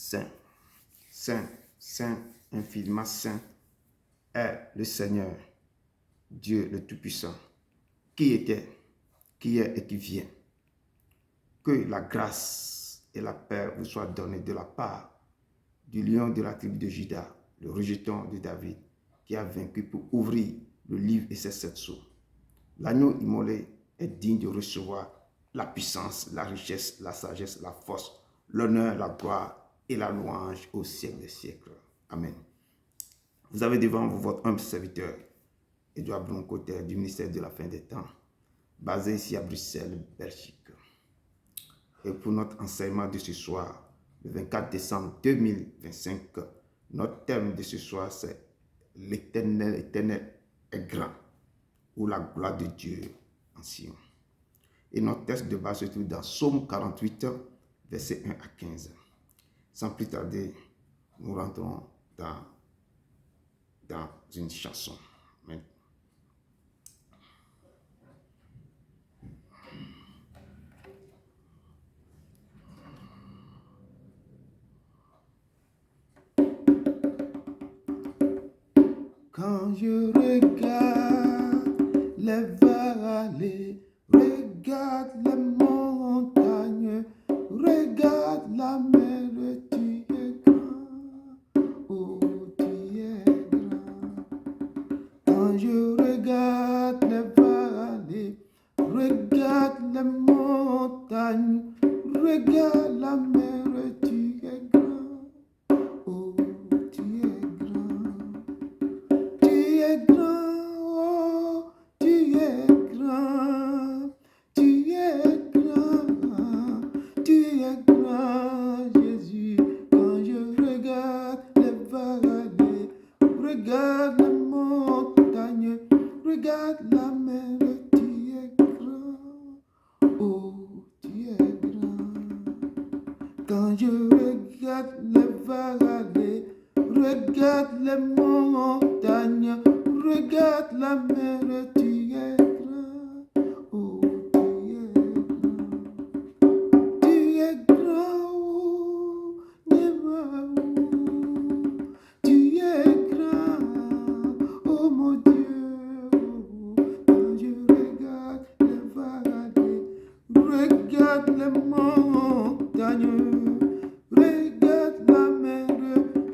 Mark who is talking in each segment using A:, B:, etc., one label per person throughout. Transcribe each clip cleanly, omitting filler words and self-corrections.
A: saint, saint, saint, infiniment saint est le Seigneur, Dieu le Tout-Puissant, qui était, qui est et qui vient. Que la grâce et la paix vous soient données de la part du lion de la tribu de Juda, le rejeton de David, qui a vaincu pour ouvrir le livre et ses 7 sceaux. L'agneau immolé est digne de recevoir la puissance, la richesse, la sagesse, la force, l'honneur, la gloire et la louange au siècle des siècles. Amen. Vous avez devant vous votre humble serviteur, Edouard Blancotter, du ministère de la fin des temps, basé ici à Bruxelles, Belgique. Et pour notre enseignement de ce soir, le 24 décembre 2025, notre thème de ce soir, c'est l'Éternel, l'Éternel est grand, ou la gloire de Dieu en Sion. Et notre texte de base se trouve dans Psaume 48, versets 1 à 15. Sans plus tarder, nous rentrons dans une chanson. Amen. Quand je regarde les vallées, regarde les montagnes, regarde la mer, tu es grand, oh tu es grand. Quand je regarde les vallées, regarde les montagnes, regarde la mer, tu es grand, oh tu es grand. Tu es grand, oh, tu es grand, tu es grand, tu es grand, Jésus. Quand je regarde les vallées, regarde les montagnes, regarde la mer, tu es grand, oh, tu es grand. Quand je regarde les vallées, regarde les montagnes, regarde la mer, tu es grand, oh tu es grand. Tu es grand, oh, tu es grand, oh mon Dieu, oh. Quand je regarde les vallées, regarde les montagnes, regarde la mer,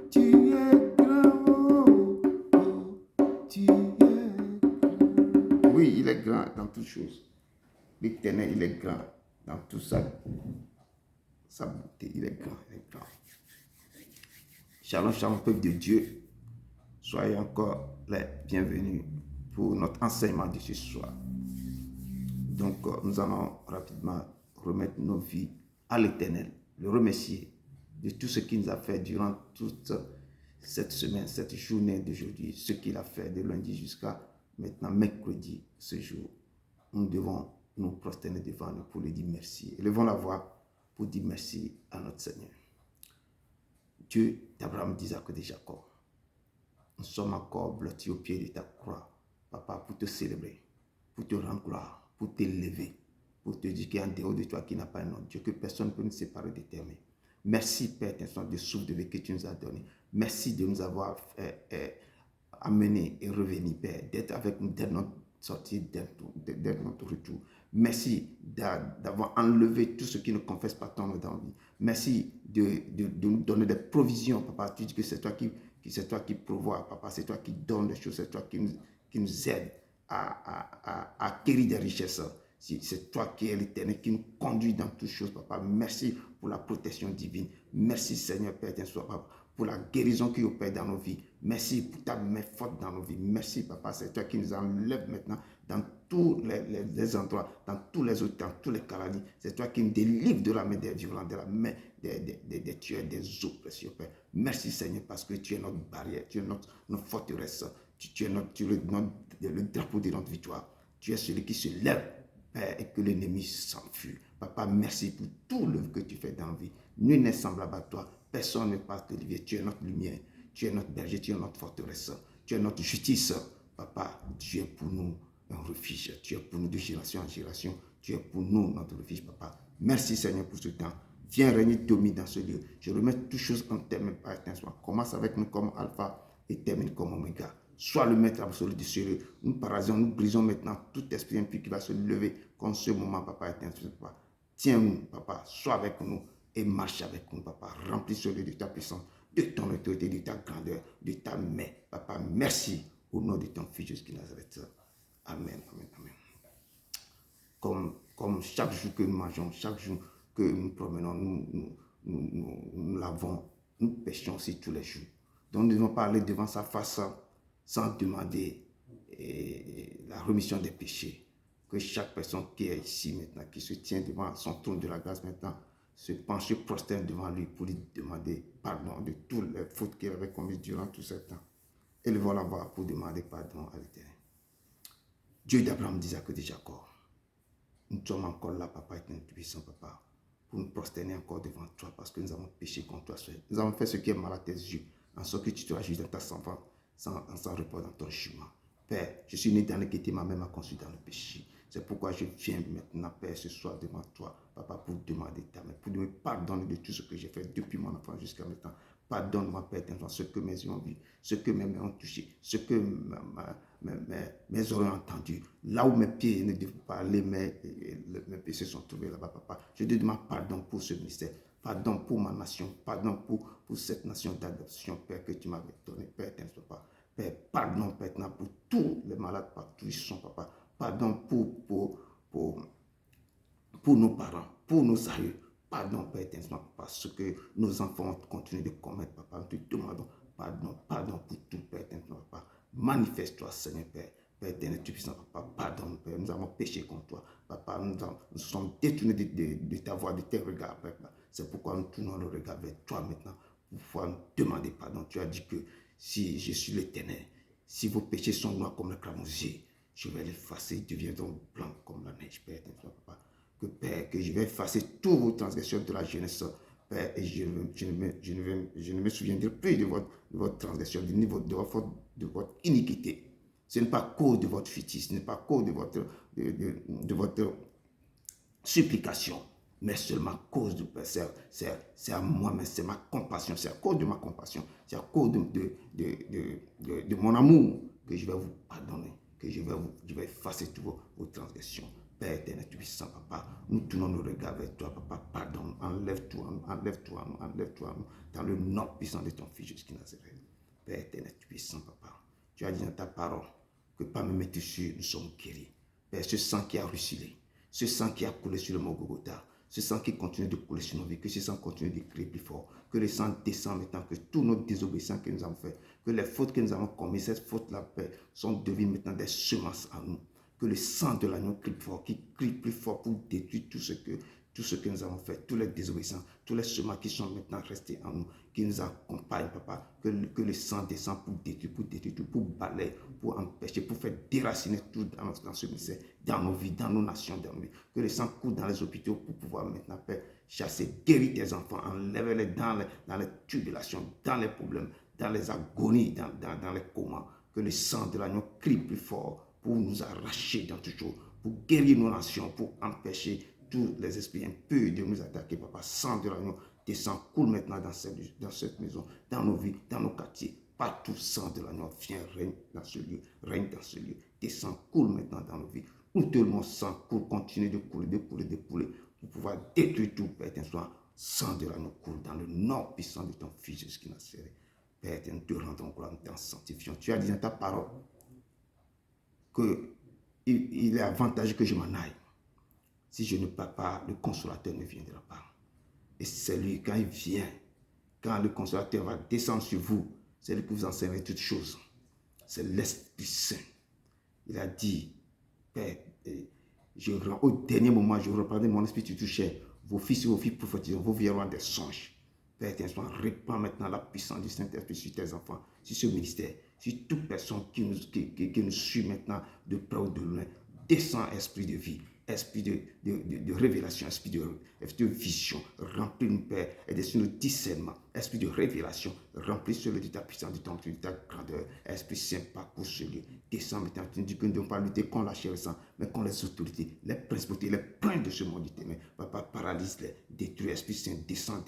A: tu es grand, oh, tu es grand. Oui, il est grand dans toutes choses. L'Éternel, il est grand dans toute sa beauté. Il est grand, il est grand. Shalom, shalom, peuple de Dieu. Soyez encore les bienvenus pour notre enseignement de ce soir. Donc, nous allons rapidement remettre nos vies à l'Éternel, le remercier de tout ce qu'il nous a fait durant toute cette semaine, cette journée d'aujourd'hui, ce qu'il a fait de lundi jusqu'à maintenant, mercredi, ce jour. Nous devons nous prosterner devant nous pour lui dire merci. Élevons la voix pour dire merci à notre Seigneur. Dieu d'Abraham, d'Isaac et de Jacob, nous sommes encore blottis au pied de ta croix, Papa, pour te célébrer, pour te rendre gloire, pour t'élever, pour te dire qu'il y a un dehors de toi qui n'a pas un nom, Dieu, que personne ne peut nous séparer de tes mains. Merci, Père, de souffle de vie que tu nous as donné. Merci de nous avoir amenés et revenus, Père, d'être avec nous dès notre sortie, dès notre retour. Merci d'avoir enlevé tout ce qui ne confesse pas ton nom dans la vie. Merci de nous donner des provisions, Papa. Tu dis que c'est toi qui pourvois, Papa. C'est toi qui donnes les choses, c'est toi qui nous aide à acquérir des richesses. C'est toi qui es l'Éternel, qui nous conduit dans toutes choses, Papa. Merci pour la protection divine. Merci, Seigneur, Père, Papa, pour la guérison qui opère dans nos vies. Merci pour ta main forte dans nos vies. Merci, Papa. C'est toi qui nous enlève maintenant dans tous les endroits, dans tous les autres, dans tous les calamités. C'est toi qui nous délivre de la main des violents, de la main des tueurs, des eaux, précieux Père. Merci, Seigneur, parce que tu es notre barrière, tu es notre forteresse, tu es le drapeau de notre victoire. Tu es celui qui se lève, Père, et que l'ennemi s'enfuit. Papa, merci pour tout le que tu fais dans la vie. Nul n'est semblable à toi. Personne ne peut te livrer. Tu es notre lumière. Tu es notre berger. Tu es notre forteresse. Tu es notre justice. Papa, tu es pour nous un refuge. Tu es pour nous de génération en génération. Tu es pour nous notre refuge, Papa. Merci, Seigneur, pour ce temps. Viens régner, domine dans ce lieu. Je remets toutes choses en tes mains, Père éternel. Commence avec nous comme alpha et termine comme oméga. Sois le maître absolu du ciel. Nous parasons, nous brisons maintenant tout esprit impur qui va se lever contre ce moment, Papa éternel. Tiens-nous, Papa, sois avec nous et marche avec nous, Papa. Remplis ce lieu de ta puissance, de ton autorité, de ta grandeur, de ta main. Papa, merci au nom de ton Fils Jésus-Christ Nazareth. Amen, amen, amen. Comme chaque jour que nous mangeons, chaque jour que nous promenons, nous lavons, nous péchons aussi tous les jours. Donc nous devons parler devant sa face sans demander la rémission des péchés. Que chaque personne qui est ici maintenant, qui se tient devant son trône de la grâce maintenant, se penche, se prosterne devant lui pour lui demander pardon de toutes les fautes qu'il avait commises durant tout ce temps. Élevons la voix pour demander pardon à l'Éternel. Dieu d'Abraham, d'Isaac et de Jacob, nous sommes encore là, Papa éternel, puissant, Papa, pour nous prosterner encore devant toi parce que nous avons péché contre toi seul. Nous avons fait ce qui est mal à tes yeux, en sorte que tu te rajuges dans ta enfant, sans repos dans ton jugement. Père, je suis né dans l'iniquité, ma mère m'a conçu dans le péché. C'est pourquoi je viens maintenant, Père, ce soir devant toi, Papa, pour demander ta main, pour me pardonner de tout ce que j'ai fait depuis mon enfance jusqu'à maintenant. Pardonne-moi, Père, ce que mes yeux ont vu, ce que mes mains ont touché, ce que mes oreilles ont entendu. Là où mes pieds ne devaient pas aller, mes péchés sont trouvés là-bas, Papa. Je te demande pardon pour ce ministère, pardon pour ma nation, pardon pour cette nation d'adoption, Père, que tu m'avais donné, Père, Papa. Père, pardon, Père, pour tous les malades partout ils sont, Papa. Pardon pour nos parents, pour nos aïeux. Pardon, Père éternel, parce que nos enfants continuent de commettre, Papa. Nous te demandons pardon pour tout, Père éternel, Papa. Manifeste-toi, Seigneur, Père. Père éternel, tu puissant, Papa. Pardon, Père. Nous avons péché contre toi, Papa. Nous sommes détournés de ta voix, de tes regards, Père. C'est pourquoi nous tournons le regard vers toi maintenant pour pouvoir nous demander pardon. Tu as dit que si je suis l'Éternel, si vos péchés sont noirs comme le cramoisi, je vais les effacer, ils deviendront blancs comme la neige, Père éternel, Papa. Que Père, que je vais effacer toutes vos transgressions de la jeunesse, Père, et je ne me souviendrai plus de votre transgression, de votre iniquité. Ce n'est pas à cause de votre fétiche, ce n'est pas à cause de votre supplication, mais seulement à cause du Père. C'est à moi, mais c'est ma compassion, c'est à cause de ma compassion, c'est à cause de mon amour que je vais vous pardonner, que je vais effacer toutes vos transgressions. Père éternel, tu puissant, Papa, nous tournons nos regards vers toi, Papa, pardon, enlève-toi, dans le nom puissant de ton Fils Jésus-Christ Nazareth. Père éternel, tu puissant, Papa, tu as dit dans ta parole que parmi mes tissus, nous sommes guéris. Père, ce sang qui a ruisselé, ce sang qui a coulé sur le mont Golgotha, ce sang qui continue de couler sur nos vies, que ce sang continue de crier plus fort, que le sang descend maintenant, que tous nos désobéissances que nous avons fait, que les fautes que nous avons commises, cette faute-là, Père, sont devenues maintenant des semences en nous. Que le sang de l'agneau crie fort, qui crie plus fort pour détruire tout ce que nous avons fait, tous les désobéissants, tous les semences qui sont maintenant restés en nous, qui nous accompagnent, Papa. Que le sang descend pour détruire tout, pour balayer, pour empêcher, pour faire déraciner tout dans ce ministère, dans nos vies, dans nos nations, dans nos vies. Que le sang coule dans les hôpitaux pour pouvoir maintenant faire chasser, guérir tes enfants, enlever-les dans les tribulations, dans les problèmes, dans les agonies, dans les comas. Que le sang de l'agneau crie plus fort pour nous arracher dans tout chose, pour guérir nos nations, pour empêcher tous les esprits impurs de nous attaquer, Papa. Sang de l'agneau, tes sangs coulent maintenant dans cette maison, dans nos vies, dans nos quartiers. Partout, sang de l'agneau, viens, règne dans ce lieu, règne dans ce lieu. Tes sangs coulent maintenant dans nos vies. Où tout le monde sang coule, continue de couler, pour pouvoir détruire tout, Père éternel. Sang de l'agneau coule dans le nom puissant de ton Fils Jésus-Christ Nazareth. Père éternel, te rendons gloire, t'en sanctifiant. Tu as dit dans ta parole qu'il est avantageux que je m'en aille. Si je ne pars pas, le consolateur ne viendra pas. Et c'est lui, quand il vient, quand le consolateur va descendre sur vous, c'est lui qui vous enseignera toutes choses. C'est l'Esprit Saint. Il a dit, Père, au dernier moment, je reprendrai mon esprit sur tout chair. Vos fils et vos filles prophétiseront, vos vieillards des songes. Père, répands maintenant la puissance du Saint-Esprit sur tes enfants, sur ce ministère, sur toute personne qui nous suit maintenant de près ou de loin. Descends, esprit de vie, esprit de révélation, esprit de vision, remplis-nous, Père, et de nous discernement, esprit de révélation, remplis ce lieu de ta puissance, de ton de ta grandeur. Esprit Saint, parcours ce lieu. Descends maintenant. Tu ne dis que nous ne devons pas lutter contre la chair et le sang, mais contre les autorités, les principautés, les princes de ce monde du ténèbre. Papa, paralyse-les, détruis. Esprit Saint, descends,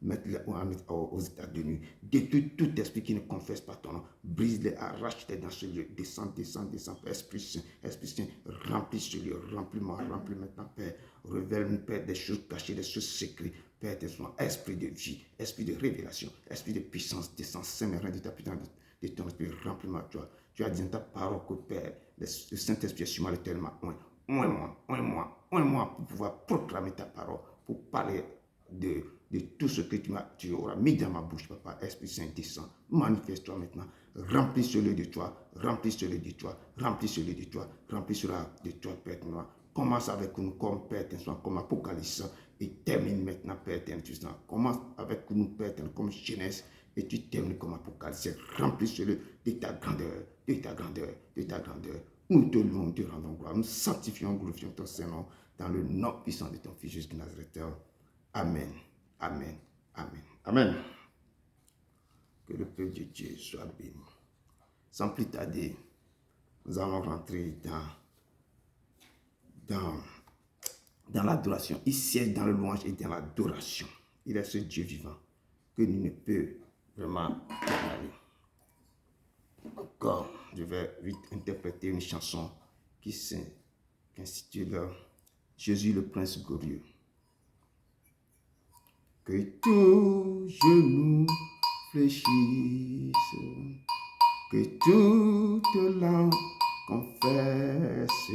A: mets-les aux états de nuit. Détruis tout esprit qui ne confesse pas ton nom. Brise-les, arrache-les dans ce lieu. Descends. Esprit Saint, remplis ce lieu. Remplis-moi, remplis maintenant, Père. Révèle-nous, Père, des choses cachées, des choses secrètes. Père, esprit de vie, esprit de révélation, esprit de puissance, descends, Saint-Mérin de ta puissance, de ton esprit, remplis-moi, toi. Tu as dit dans ta parole que, Père, le Saint-Esprit est sur moi tellement. Oins-moi pour pouvoir proclamer ta parole, pour parler de tout ce que tu auras mis dans ma bouche, Papa. Esprit Saint, descends, manifeste-toi maintenant. Remplis ce lieu de toi, remplis ce lieu de toi, remplis ce lieu de toi, remplis cela de toi, Père noir. Commence avec nous comme Père, comme Apocalypse, et termine maintenant, Père, commence avec nous, Père, comme Genèse, et tu termines comme Apocalypse. Remplis ce lieu de ta grandeur, de ta grandeur, de ta grandeur. Nous te louons, te rendons gloire, nous sanctifions, glorifions ton Saint-Nom, dans le nom puissant de ton Fils Jésus de Nazareth. Amen, amen, amen, amen. Que le peuple de Dieu soit béni. Sans plus tarder, nous allons rentrer dans l'adoration. Il siège dans le louange et dans l'adoration. Il est ce Dieu vivant que nous ne pouvons vraiment condamner. Encore, je vais vite interpréter une chanson qui s'intitule Jésus le Prince glorieux. Que tout genou fléchisse, que toute langue confesse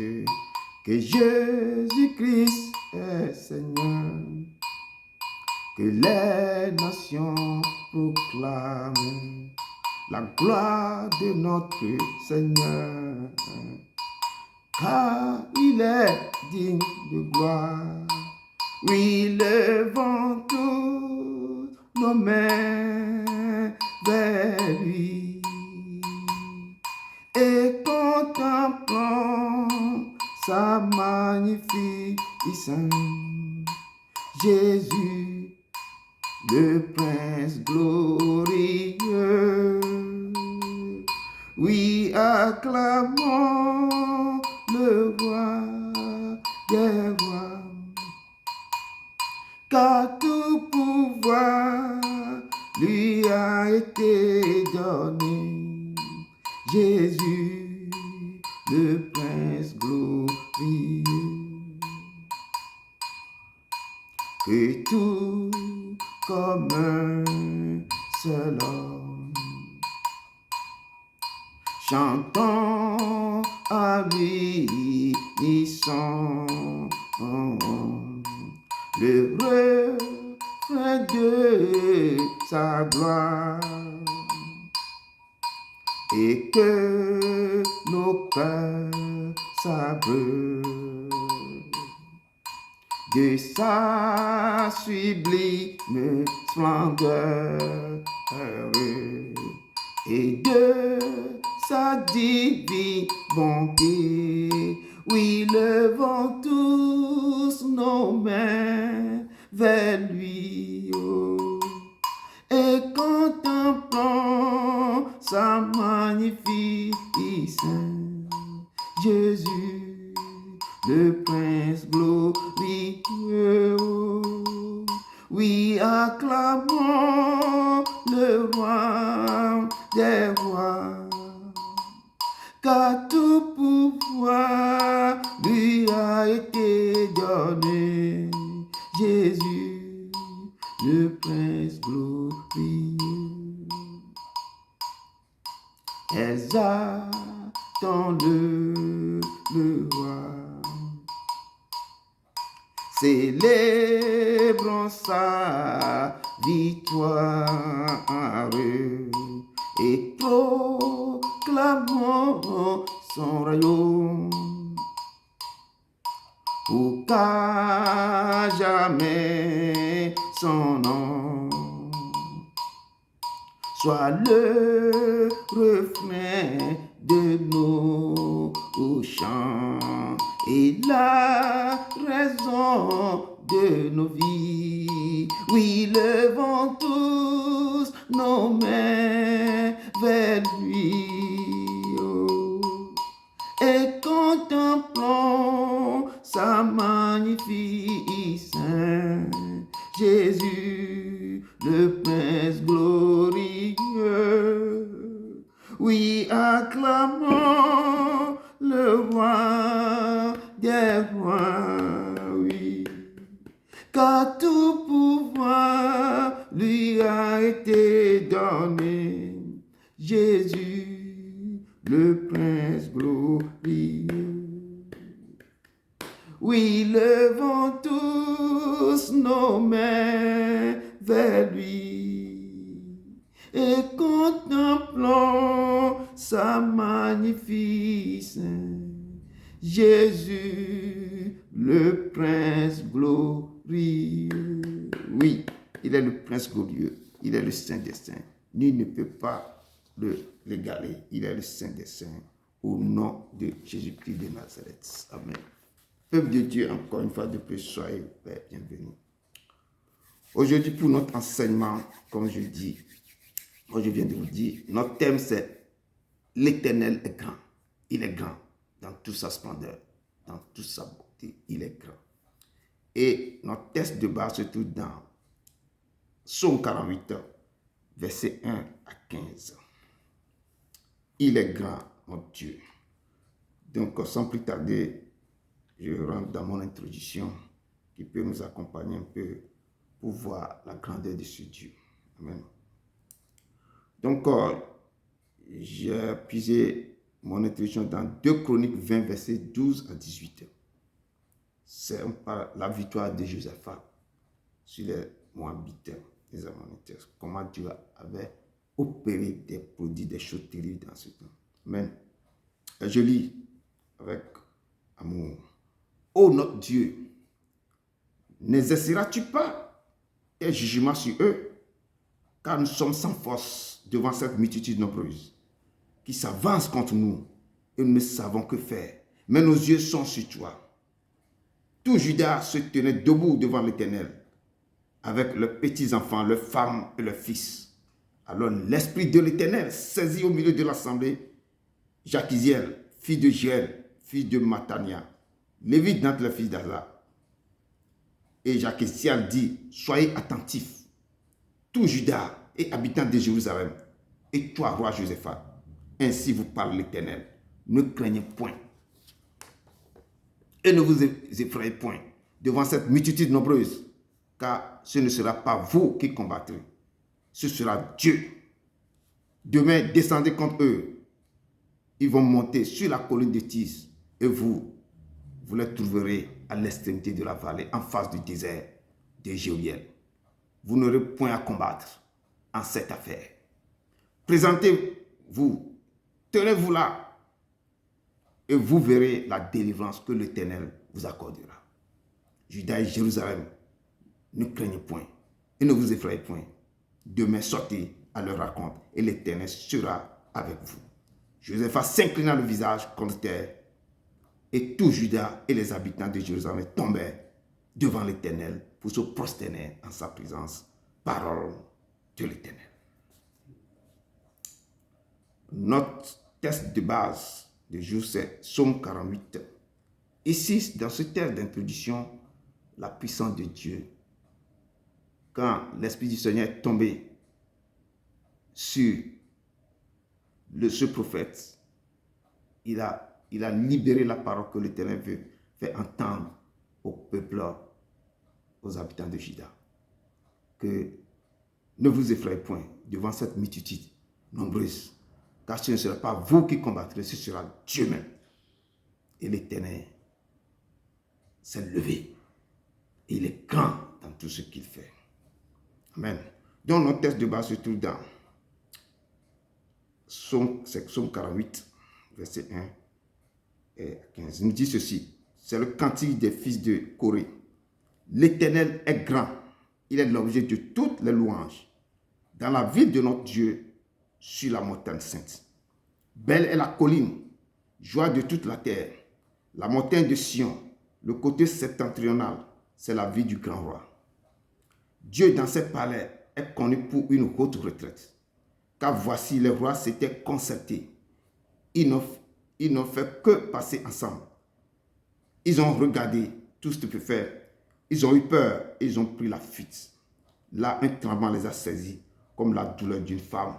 A: que Jésus-Christ est Seigneur, que les nations proclament la gloire de notre Seigneur, car il est digne de gloire. Oui, levons tous nos mains vers lui et contemplons sa magnificence. Jésus, le Prince glorieux. Oui, acclamons le roi des rois, car tout pouvoir lui a été donné. Jésus, le Prince glorieux. Que tout comme un seul homme, chantons à l'unisson le refrain de sa gloire, et que nos cœurs s'abreuvent de sa sublime splendeur et de sa divine bonté. Oui, levons tous nos mains vers lui, oh, et contemplons sa magnificence. Jésus, le Prince glorieux. Oui, acclamons le roi des rois, car tout pouvoir lui a été donné. Jésus, le Prince glorieux. Exaltons-le, le roi. Célébrons sa victoire et proclamons son royaume, pour qu'à jamais son nom soit le refrain de nos chants et la raison de nos vies. Oui, levons tous nos mains vers lui. Oh. Et contemplons sa magnificence. Jésus, le Prince glorieux. Oui, acclamons le roi des rois, oui. Car tout pouvoir lui a été donné. Jésus, le Prince glorieux. Oui, levons tous nos mains vers lui et contemplons sa magnificence. Jésus, le Prince glorieux. Oui, il est le Prince glorieux. Il est le Saint des Saints. Nul ne peut pas l'égaler. Il est le Saint des Saints. Au nom de Jésus-Christ de Nazareth. Amen. Peuple de Dieu, encore une fois de plus, soyez bienvenus. Aujourd'hui, pour notre enseignement, comme je viens de vous dire, notre thème c'est l'Éternel est grand. Il est grand dans toute sa splendeur, dans toute sa beauté. Il est grand. Et notre texte de base se trouve dans Psaume 48, versets 1 à 15. Il est grand, notre Dieu. Donc, sans plus tarder, je rentre dans mon introduction qui peut nous accompagner un peu pour voir la grandeur de ce Dieu. Amen. Donc, j'ai puisé mon introduction dans 2 Chroniques 20, versets 12 à 18. C'est la victoire de Josaphat sur les Moabites, les Ammonites. Comment Dieu avait opéré des prodiges, des choses terribles dans ce temps. Amen. Je lis avec amour. Ô notre Dieu, n'exerceras-tu pas tes jugements sur eux, car nous sommes sans force devant cette multitude nombreuse qui s'avance contre nous et nous ne savons que faire. Mais nos yeux sont sur toi. Tout Juda se tenait debout devant l'Éternel, avec leurs petits-enfants, leurs femmes et leurs fils. Alors l'Esprit de l'Éternel saisit au milieu de l'assemblée Jachiziel, fille de Jéel, fille de Matania, Lévite d'entre les fils d'Azar. Et Jachiziel dit, soyez attentifs, tout Juda et habitants de Jérusalem, et toi, roi Josaphat, ainsi vous parle l'Éternel. Ne craignez point et ne vous effrayez point devant cette multitude nombreuse, car ce ne sera pas vous qui combattrez, ce sera Dieu. Demain, descendez contre eux. Ils vont monter sur la colline de Tis et vous les trouverez à l'extrémité de la vallée, en face du désert de Jéruel. Vous n'aurez point à combattre en cette affaire. Présentez-vous, tenez-vous là, et vous verrez la délivrance que l'Éternel vous accordera. Juda et Jérusalem, ne craignez point et ne vous effrayez point. Demain, sortez à leur rencontre et l'Éternel sera avec vous. Josaphat s'inclina le visage contre terre, et tout Juda et les habitants de Jérusalem tombèrent devant l'Éternel pour se prosterner en sa présence. Parole de l'Éternel. Notre texte de base du jour, c'est Psaume 48. Ici, dans ce texte d'introduction, la puissance de Dieu, quand l'Esprit du Seigneur est tombé sur ce prophète, il a libéré la parole que l'Éternel veut faire entendre au peuple, aux habitants de Juda. Que ne vous effrayez point devant cette multitude nombreuse, car ce ne sera pas vous qui combattrez, ce sera Dieu même. Et l'Éternel s'est levé. Et il est grand dans tout ce qu'il fait. Amen. Donc notre texte de base se trouve dans Psaume 48, verset 1 et 15. Il nous dit ceci. C'est le cantique des fils de Corée. L'Éternel est grand. Il est l'objet de toutes les louanges. Dans la ville de notre Dieu, sur la montagne sainte. Belle est la colline, joie de toute la terre. La montagne de Sion, le côté septentrional, c'est la ville du grand roi. Dieu dans ses palais est connu pour une haute retraite. Car voici, les rois s'étaient concertés. Ils n'ont fait que passer ensemble. Ils ont regardé tout ce qu'ils peuvent faire. Ils ont eu peur et ils ont pris la fuite. Là, un tremblement les a saisis comme la douleur d'une femme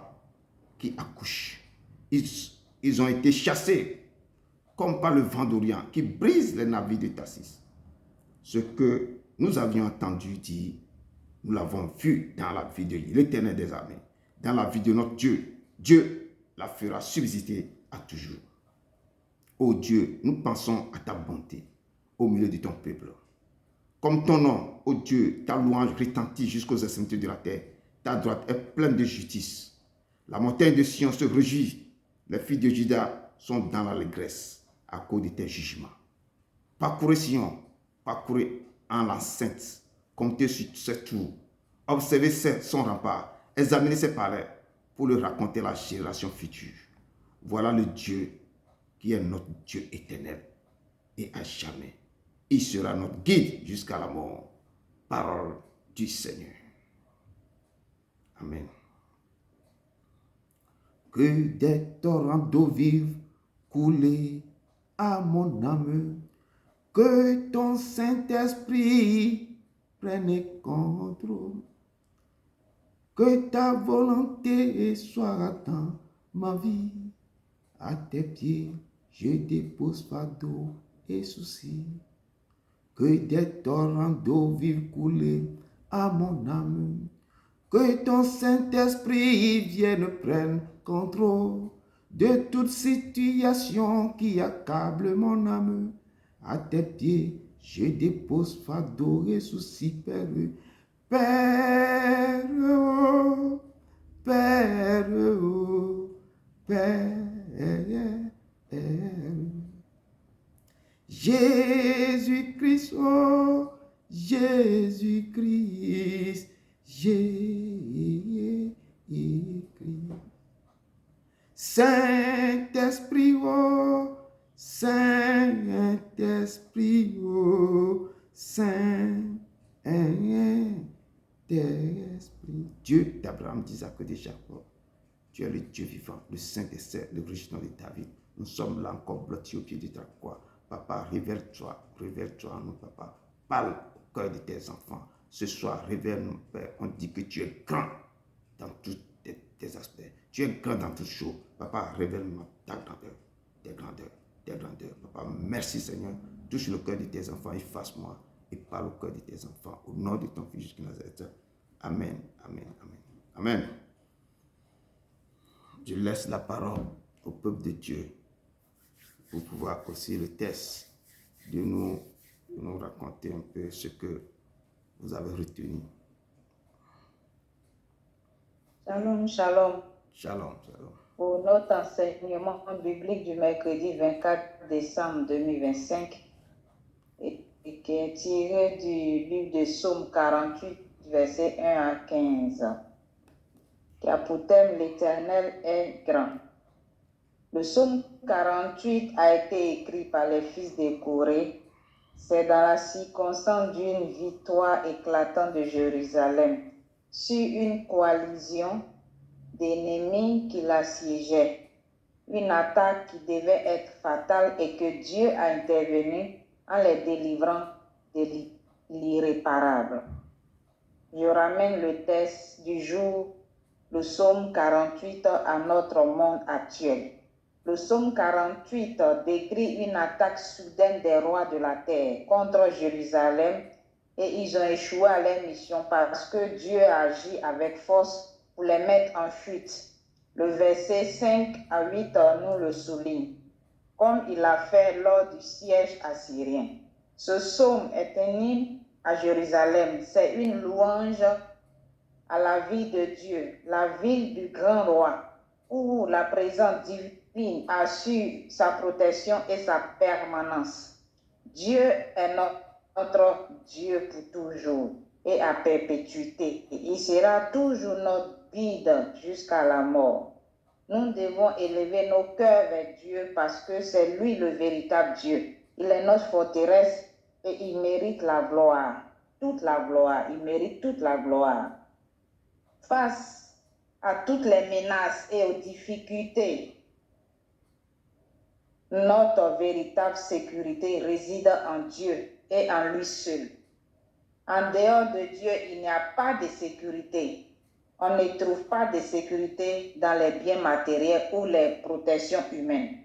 A: qui accouche. Ils ont été chassés comme par le vent d'Orient qui brise les navires de Tarsis. Ce que nous avions entendu dire, nous l'avons vu dans la vie de l'Éternel des armées, dans la vie de notre Dieu. Dieu la fera subsister à toujours. Ô Dieu, nous pensons à ta bonté au milieu de ton peuple. Comme ton nom, ô Dieu, ta louange retentit jusqu'aux extrémités de la terre. Ta droite est pleine de justice. La montagne de Sion se réjouit. Les filles de Juda sont dans l'allégresse à cause de tes jugements. Parcourez Sion, parcourez en l'enceinte, comptez sur ses tours, observez son rempart, examinez ses palais pour le raconter à la génération future. Voilà le Dieu qui est notre Dieu éternel et à jamais. Il sera notre guide jusqu'à la mort. Parole du Seigneur. Amen. Que des torrents d'eau vive coulent à mon âme, que ton Saint-Esprit prenne contrôle, que ta volonté soit dans ma vie. À tes pieds, je dépose fardeau et soucis. Que des torrents d'eau vive couler à mon âme, que ton Saint-Esprit vienne prendre contrôle de toute situation qui accable mon âme. À tes pieds, je dépose fardeau et soucis, Père. Père, oh, Père, oh, Père. Jésus-Christ, oh, Jésus-Christ, Jésus-Christ. Saint-Esprit, oh, Saint-Esprit, oh, Saint-Esprit. Dieu d'Abraham, d'Isaac et de Jacob. Tu es le Dieu vivant, le Saint des Saints, le original de David. Nous sommes là encore blottis au pied de ta croix. Papa, révèle-toi en nous, papa. Parle au cœur de tes enfants. Ce soir, révèle-nous, Père. On dit que tu es grand dans tous tes aspects. Tu es grand dans toutes choses. Papa, révèle-moi ta grandeur, tes grandeurs, tes grandeurs. Papa, merci Seigneur. Touche le cœur de tes enfants, efface-moi et parle au cœur de tes enfants. Au nom de ton Fils Jésus Nazareth. Amen, amen, amen. Amen. Je laisse la parole au peuple de Dieu pour pouvoir aussi le test de nous raconter un peu ce que vous avez retenu.
B: Shalom, shalom.
A: Shalom, shalom.
B: Pour notre enseignement biblique du mercredi 24 décembre 2025, et qui est tiré du livre de Psaume 48, versets 1 à 15, qui a pour thème « L'Éternel est grand ». Le Psaume 48 a été écrit par les fils de Corée. C'est dans la circonstance d'une victoire éclatante de Jérusalem sur une coalition d'ennemis qui l'assiégeaient. Une attaque qui devait être fatale et que Dieu a intervenu en les délivrant de l'irréparable. Je ramène le texte du jour, le Psaume 48 à notre monde actuel. Le Psaume 48 décrit une attaque soudaine des rois de la terre contre Jérusalem et ils ont échoué à leur mission parce que Dieu a agi avec force pour les mettre en fuite. Le verset 5 à 8 nous le souligne, comme il l'a fait lors du siège assyrien. Ce psaume est un hymne à Jérusalem, c'est une louange à la ville de Dieu, la ville du grand roi, où la présence divine assure sa protection et sa permanence. Dieu est notre Dieu pour toujours et à perpétuité. Il sera toujours notre guide jusqu'à la mort. Nous devons élever nos cœurs vers Dieu parce que c'est lui le véritable Dieu. Il est notre forteresse et il mérite la gloire. toute la gloire. Il mérite toute la gloire. Face à toutes les menaces et aux difficultés, notre véritable sécurité réside en Dieu et en lui seul. En dehors de Dieu, il n'y a pas de sécurité. On ne trouve pas de sécurité dans les biens matériels ou les protections humaines.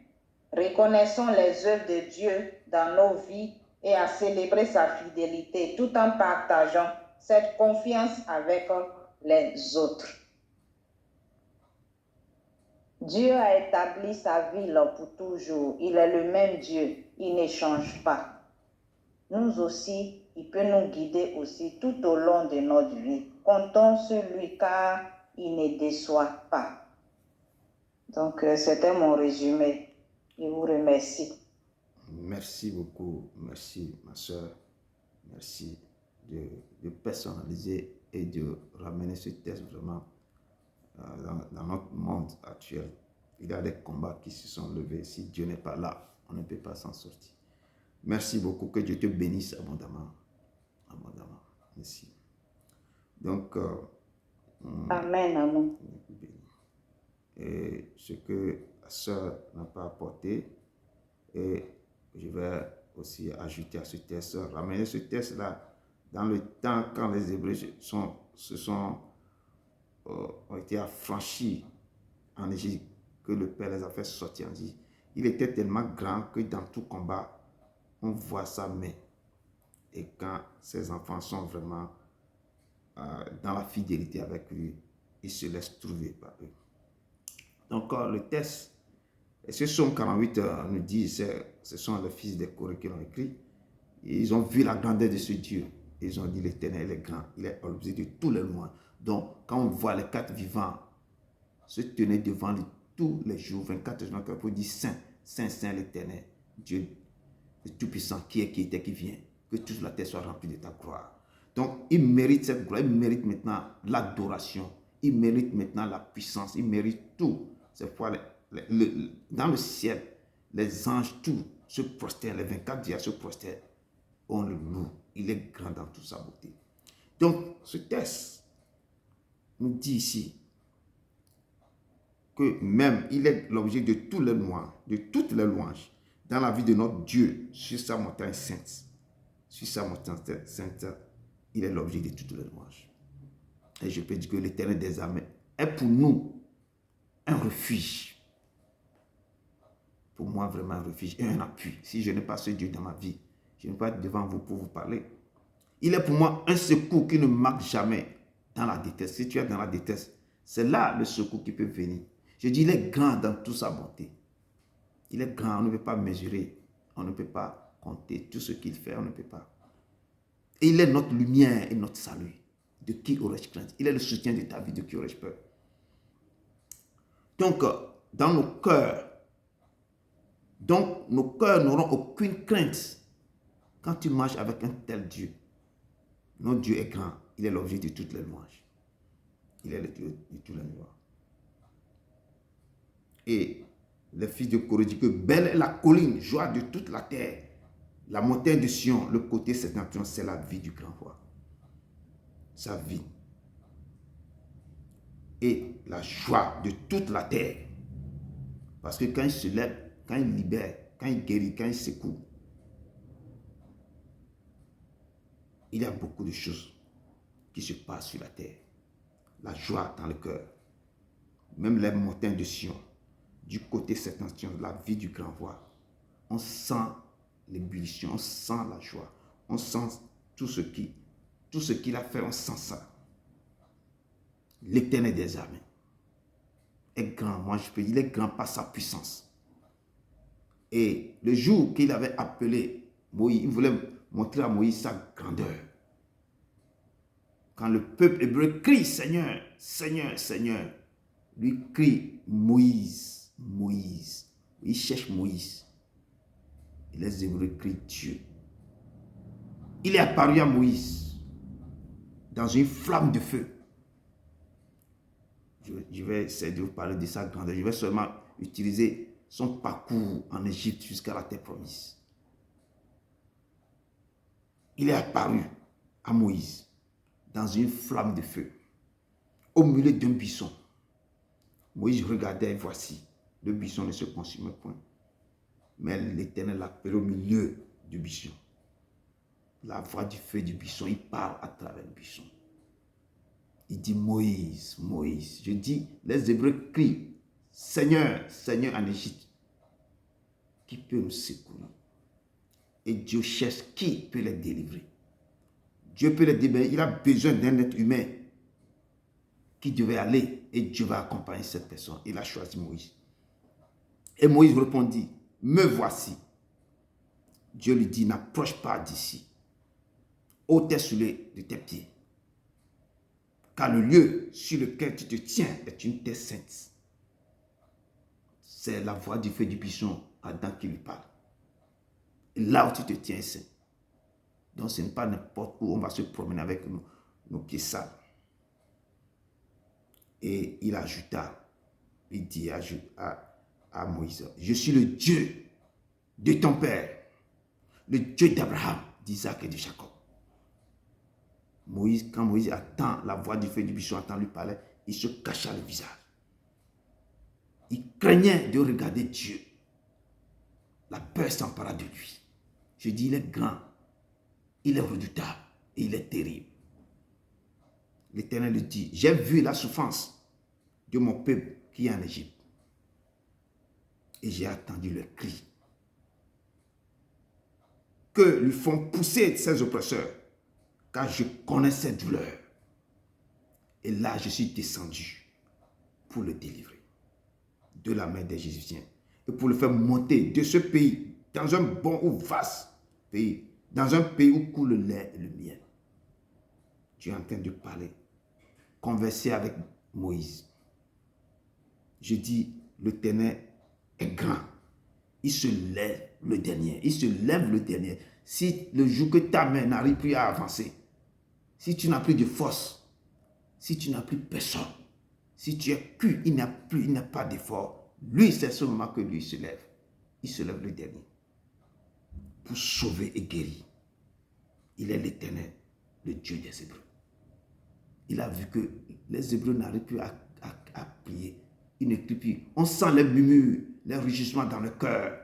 B: Reconnaissons les œuvres de Dieu dans nos vies et à célébrer sa fidélité tout en partageant cette confiance avec les autres. Dieu a établi sa ville pour toujours. Il est le même Dieu. Il ne change pas. Nous aussi, il peut nous guider aussi tout au long de notre vie. Comptons sur lui car il ne déçoit pas. Donc, c'était mon résumé. Je vous remercie.
A: Merci beaucoup. Merci, ma soeur. Merci de personnaliser et de ramener ce texte vraiment dans notre monde actuel. Il y a des combats qui se sont levés. Si Dieu n'est pas là, on ne peut pas s'en sortir. Merci beaucoup. Que Dieu te bénisse abondamment. Abondamment. Merci. Donc,
B: Amen, amen.
A: Et ce que la sœur n'a pas apporté, et je vais aussi ajouter à ce texte, ramener ce texte-là dans le temps quand les Hébreux ont été affranchis en Égypte, que le Père les a fait sortir en Égypte. Il était tellement grand que dans tout combat, on voit sa main. Et quand ses enfants sont vraiment dans la fidélité avec lui, ils se laissent trouver par eux. Donc le texte, et ce psaume 48 nous dit, ce sont les fils des Corée qui l'ont écrit. Ils ont vu la grandeur de ce Dieu. Ils ont dit l'Éternel est grand, il est l'objet de tous les lois. Donc quand on voit les quatre vivants se tenir devant lui tous les jours, 24 jours, on peut dire Saint, Saint, Saint l'Éternel, Dieu le Tout-Puissant, qui est, qui était, qui vient, que toute la terre soit remplie de ta gloire. Donc il mérite cette gloire, il mérite maintenant l'adoration, il mérite maintenant la puissance, il mérite tout. Cette fois, dans le ciel, les anges, tout se prosternent, les 24 dieux se prosternent. On le loue, il est grand dans toute sa beauté. Donc, ce texte nous dit ici que même il est l'objet de tous les louanges, de toutes les louanges dans la vie de notre Dieu sur sa montagne sainte. Sur sa montagne sainte, il est l'objet de toutes les louanges. Et je peux dire que l'Éternel des armées est pour nous un refuge. Pour moi, vraiment un refuge et un appui. Si je n'ai pas ce Dieu dans ma vie, je ne peux pas être devant vous pour vous parler. Il est pour moi un secours qui ne manque jamais dans la détresse. Si tu es dans la détresse, c'est là le secours qui peut venir. Je dis, il est grand dans toute sa bonté. Il est grand, on ne peut pas mesurer, on ne peut pas compter tout ce qu'il fait, on ne peut pas. Et il est notre lumière et notre salut. De qui aurais-je crainte? Il est le soutien de ta vie, de qui aurais-je peur? Donc, dans nos cœurs, nos cœurs n'auront aucune crainte quand tu marches avec un tel Dieu. Notre Dieu est grand, il est l'objet de toutes les louanges. Il est le Dieu de toutes les louanges. Et les fils de Corée disent que belle est la colline, joie de toute la terre. La montagne de Sion, le côté septentrion, c'est la vie du grand roi. Sa vie. Et la joie de toute la terre. Parce que quand il se lève, quand il libère, quand il guérit, quand il secoue, il y a beaucoup de choses qui se passent sur la terre. La joie dans le cœur. Même les montagnes de Sion, du côté septentrion, la vie du grand roi. On sent l'ébullition, on sent la joie, on sent tout ce qu'il a fait, on sent ça. L'Éternel des armées est grand. Moi, je peux dire, il est grand par sa puissance. Et le jour qu'il avait appelé Moïse, il voulait montrer à Moïse sa grandeur. Quand le peuple hébreu crie, Seigneur, Seigneur, Seigneur, lui crie Moïse, Moïse. Il cherche Moïse. Et les Hébreux crient Dieu. Il est apparu à Moïse dans une flamme de feu. Je vais essayer de vous parler de sa grandeur. Je vais seulement utiliser son parcours en Égypte jusqu'à la terre promise. Il est apparu à Moïse dans une flamme de feu, au milieu d'un buisson. Moïse regardait et voici, le buisson ne se consumait point. Mais l'Éternel l'appelait au milieu du buisson. La voix du feu du buisson, il parle à travers le buisson. Il dit Moïse, Moïse. Je dis, les Hébreux crient, Seigneur, Seigneur en Égypte, qui peut nous secourir? Et Dieu cherche qui peut les délivrer. Dieu peut les délivrer. Il a besoin d'un être humain qui devait aller et Dieu va accompagner cette personne. Il a choisi Moïse. Et Moïse répondit, me voici. Dieu lui dit, n'approche pas d'ici. Ôte sur de tes pieds. Car le lieu sur lequel tu te tiens est une terre sainte. C'est la voix du feu du buisson, Adam qui lui parle. Et là où tu te tiens est saint. Donc ce n'est pas n'importe où on va se promener avec nos pieds sales. Et il ajouta, il dit à Moïse, je suis le Dieu de ton père, le Dieu d'Abraham, d'Isaac et de Jacob. Moïse, quand Moïse attend la voix du feu du buisson, entend lui parler, il se cacha le visage. Il craignait de regarder Dieu. La peur s'empara de lui. Je dis, il est grand, il est redoutable et il est terrible. L'Éternel lui dit, j'ai vu la souffrance de mon peuple qui est en Égypte. Et j'ai attendu leur cri que lui font pousser ses oppresseurs, car je connais ses douleurs. Et là, je suis descendu pour le délivrer de la main des Égyptiens et pour le faire monter de ce pays dans un bon ou vaste pays, dans un pays où coule le lait et le miel. Tu es en train de parler, converser avec Moïse. Je dis, l'Éternel est grand. Il se lève le dernier. Il se lève le dernier. Si le jour que ta main n'arrive plus à avancer, si tu n'as plus de force, si tu n'as plus personne, si tu es cuit, il n'a pas d'effort. Lui, c'est ce moment que lui se lève. Il se lève le dernier pour sauver et guérir. Il est l'Éternel, le Dieu des Hébreux. Il a vu que les Hébreux n'arrivent plus à prier. Ils ne crient plus. On sent les murmures, les rugissements dans le cœur.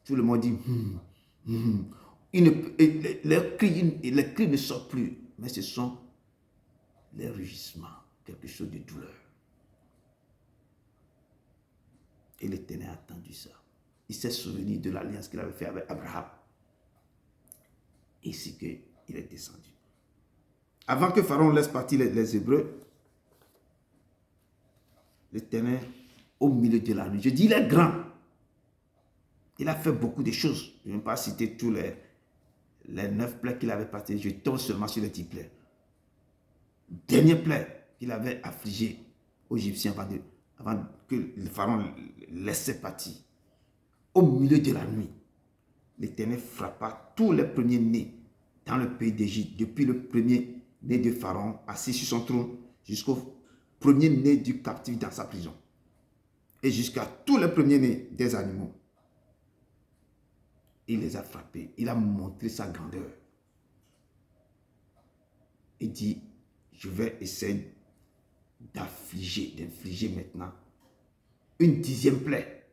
A: Tout le monde dit les cris ne sortent plus, mais ce sont les rugissements, quelque chose de douleur. Et l'Éternel a attendu ça. Il s'est souvenu de l'alliance qu'il avait faite avec Abraham. Et c'est qu'il est descendu. Avant que Pharaon laisse partir les Hébreux, l'Éternel, au milieu de la nuit, je dis, il est grand. Il a fait beaucoup de choses. Je ne vais pas citer tous les 9 plaies qu'il avait partagées. Je tombe seulement sur les 10 plaies. Dernier plaie qu'il avait affligé aux Égyptiens avant que le Pharaon laissait partir. Au milieu de la nuit, l'Éternel frappa tous les premiers-nés dans le pays d'Égypte, depuis le premier-né de Pharaon assis sur son trône jusqu'au premier-né du captif dans sa prison et jusqu'à tous les premiers-nés des animaux. Il les a frappés. Il a montré sa grandeur. Il dit, je vais essayer d'infliger maintenant une 10e plaie.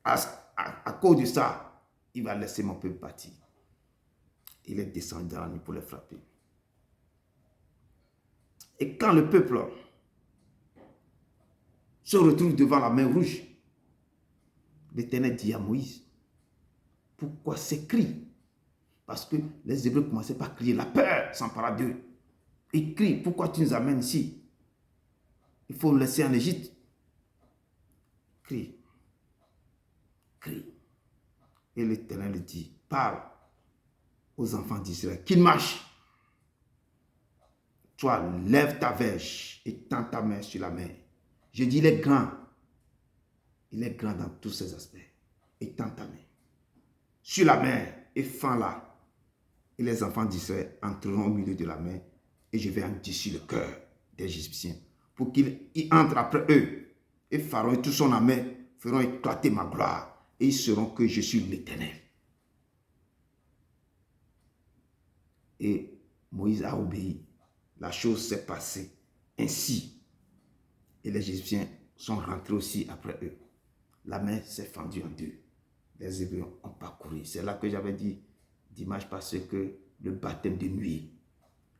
A: À cause de ça, il va laisser mon peuple partir. Il est descendu dans la nuit pour les frapper. Et quand le peuple se retrouve devant la mer rouge, l'Éternel dit à Moïse, pourquoi ces cris? Parce que les Hébreux commençaient par crier, la peur s'empara d'eux. Ils crient, pourquoi tu nous amènes ici? Il faut nous laisser en Égypte. Crie. Crie. Et l'Éternel dit, parle aux enfants d'Israël qu'ils marchent. Toi, lève ta verge et tends ta main sur la mer. Je dis, il est grand. Il est grand dans tous ses aspects. Et tends ta main sur la mer et fends-la. Et les enfants d'Israël entreront au milieu de la mer et je vais endurcir le cœur des Égyptiens pour qu'ils y entrent après eux. Et Pharaon et tout son armée feront éclater ma gloire et ils sauront que je suis l'Éternel. Et Moïse a obéi. La chose s'est passée ainsi. Et les Égyptiens sont rentrés aussi après eux. La mer s'est fendue en deux. Les Hébreux ont parcouru. C'est là que j'avais dit dimanche passé que le baptême de nuée.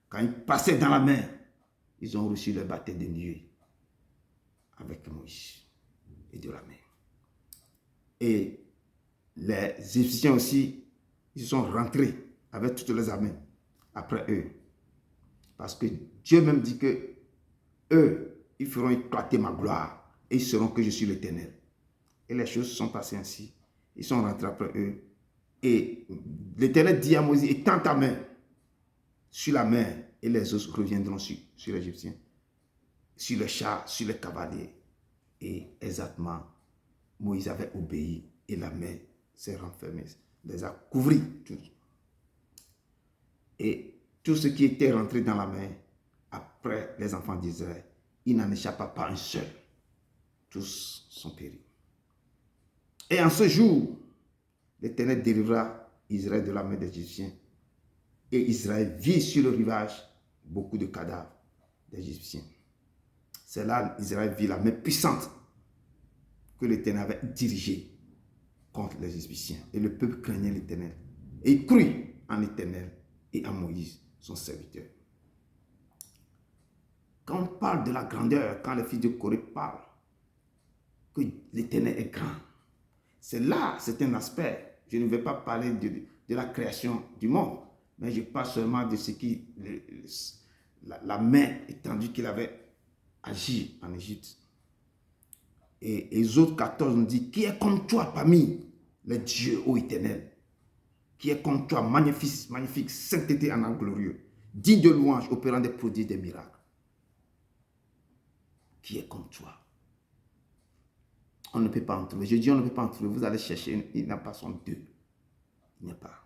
A: Quand ils passaient dans la mer, ils ont reçu le baptême de nuée avec Moïse et de la mer. Et les Égyptiens aussi, ils sont rentrés avec toutes les armées après eux. Parce que Dieu même dit que eux, ils feront éclater ma gloire et ils sauront que je suis l'Éternel. Et les choses se sont passées ainsi. Ils sont rentrés après eux. Et l'Éternel dit à Moïse, étends ta main sur la mer et les os reviendront sur l'Égyptien, sur les chars, sur les cavaliers. Et exactement, Moïse avait obéi et la mer s'est renfermée, les a couverts tous. Et tout ce qui était rentré dans la mer, après les enfants d'Israël, il n'en échappa pas un seul. Tous sont péris. Et en ce jour, l'Éternel délivra Israël de la main des Égyptiens. Et Israël vit sur le rivage beaucoup de cadavres d'Égyptiens. C'est là qu'Israël vit la main puissante que l'Éternel avait dirigée contre les Égyptiens. Et le peuple craignait l'Éternel. Et il crut en l'Éternel et en Moïse, son serviteur. Quand on parle de la grandeur, quand les fils de Corée parlent que l'Éternel est grand, c'est là, c'est un aspect. Je ne vais pas parler de la création du monde, mais je parle seulement de ce qui, la main étendue qu'il avait agi en Égypte. Et Exode 14 nous dit, qui est comme toi parmi les dieux, ô Éternel, qui est comme toi, magnifique, magnifique, sainteté en glorieux, digne de louange, opérant des prodiges, des miracles. Qui est comme toi. On ne peut pas en trouver. Je dis on ne peut pas en trouver. Vous allez chercher, il n'y a pas son deux. Il n'y a pas.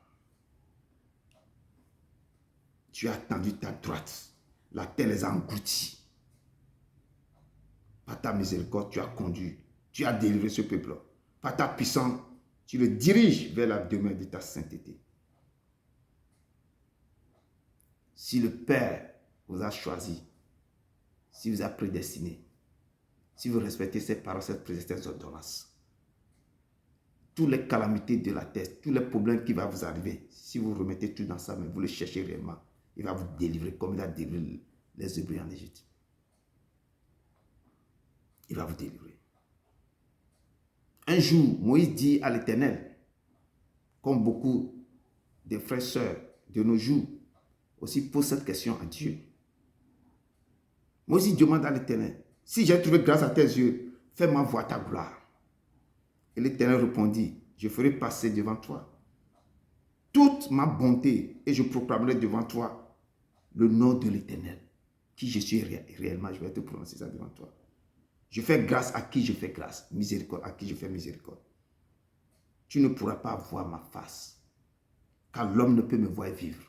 A: Tu as tendu ta droite. La terre les a engloutis. Par ta miséricorde, tu as conduit. Tu as délivré ce peuple. Par ta puissance, tu le diriges vers la demeure de ta sainteté. Si le Père vous a choisi, si vous a prédestiné, si vous respectez ces paroles, ces ordonnances, toutes les calamités de la terre, tous les problèmes qui vont vous arriver, si vous remettez tout dans sa main, vous le cherchez réellement, il va vous délivrer comme il a délivré les Hébreux en Égypte. Il va vous délivrer. Un jour, Moïse dit à l'Éternel, comme beaucoup de frères et sœurs de nos jours, aussi pose cette question à Dieu. Moïse demande à l'Éternel, si j'ai trouvé grâce à tes yeux, fais-moi voir ta gloire. Et l'Éternel répondit, je ferai passer devant toi toute ma bonté et je proclamerai devant toi le nom de l'Éternel, qui je suis réellement. Je vais te prononcer ça devant toi. Je fais grâce à qui je fais grâce, miséricorde à qui je fais miséricorde. Tu ne pourras pas voir ma face, car l'homme ne peut me voir vivre.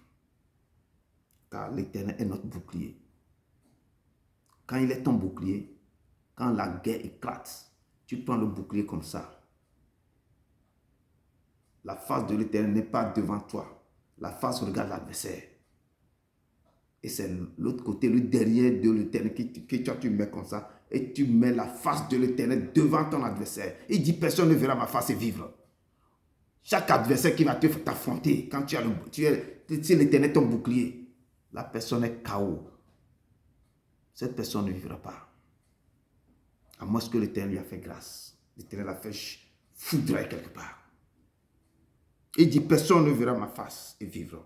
A: Car l'Éternel est notre bouclier. Quand il est ton bouclier, quand la guerre éclate, tu prends le bouclier comme ça. La face de l'Éternel n'est pas devant toi. La face regarde l'adversaire. Et c'est l'autre côté, le derrière de l'Éternel que tu mets comme ça. Et tu mets la face de l'Éternel devant ton adversaire. Il dit, personne ne verra ma face et vivre. Chaque adversaire qui va t'affronter, quand si l'Éternel est ton bouclier, la personne est KO. Cette personne ne vivra pas. À moins que l'Éternel lui a fait grâce. L'Éternel a fait foudrer quelque part. Il dit, personne ne verra ma face et vivre.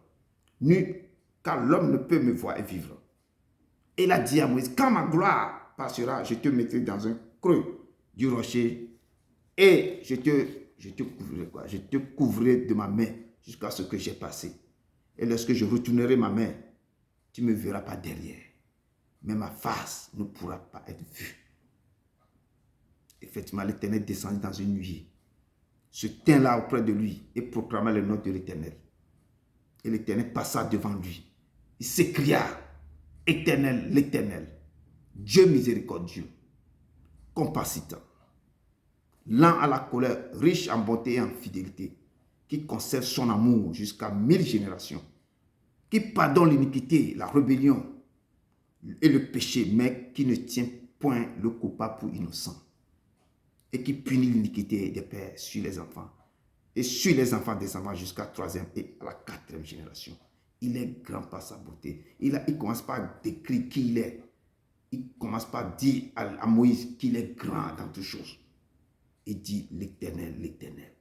A: Car l'homme ne peut me voir et vivre. Et il a dit à Moïse, quand ma gloire passera, je te mettrai dans un creux du rocher et je te couvrirai de ma main jusqu'à ce que j'ai passé. Et lorsque je retournerai ma main, tu ne me verras pas derrière. Mais ma face ne pourra pas être vue. Effectivement, l'Éternel descendit dans une nuit, se tint là auprès de lui et proclama le nom de l'Éternel. Et l'Éternel passa devant lui. Il s'écria, Éternel, l'Éternel, Dieu miséricordieux, compassionnel, lent à la colère, riche en bonté et en fidélité, qui conserve son amour jusqu'à 1000 générations qui pardonne l'iniquité, la rébellion et le péché, mais qui ne tient point le coupable pour innocent, et qui punit l'iniquité des pères sur les enfants, et sur les enfants des enfants jusqu'à la troisième et à la quatrième génération. Il est grand par sa beauté. Il commence par décrire qui il est. Il commence par dire à Moïse qu'il est grand dans toutes choses. Il dit l'Éternel, l'Éternel.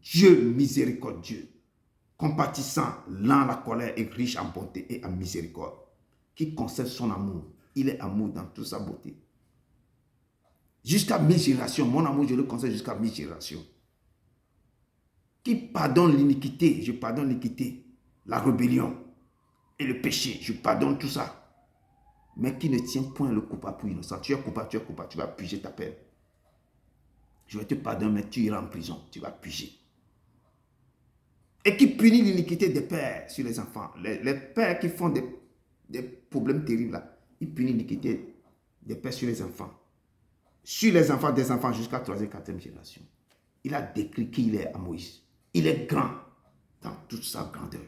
A: Dieu miséricordieux, compatissant, lent à la colère et riche en bonté et en miséricorde, qui conserve son amour. Il est amour dans toute sa beauté. Jusqu'à 1000 générations, mon amour, je le conserve jusqu'à 1000 générations. Qui pardonne l'iniquité, je pardonne l'iniquité, la rébellion et le péché, je pardonne tout ça. Mais qui ne tient point le coupable pour innocent. Tu es coupable, tu vas piger ta peine. Je vais te pardonner, mais tu iras en prison, tu vas piger. Et qui punit l'iniquité des pères sur les enfants. Les pères qui font des problèmes terribles là, ils punissent l'iniquité des pères sur les enfants. Sur les enfants des enfants jusqu'à la troisième et quatrième génération. Il a décrit qui il est à Moïse. Il est grand dans toute sa grandeur.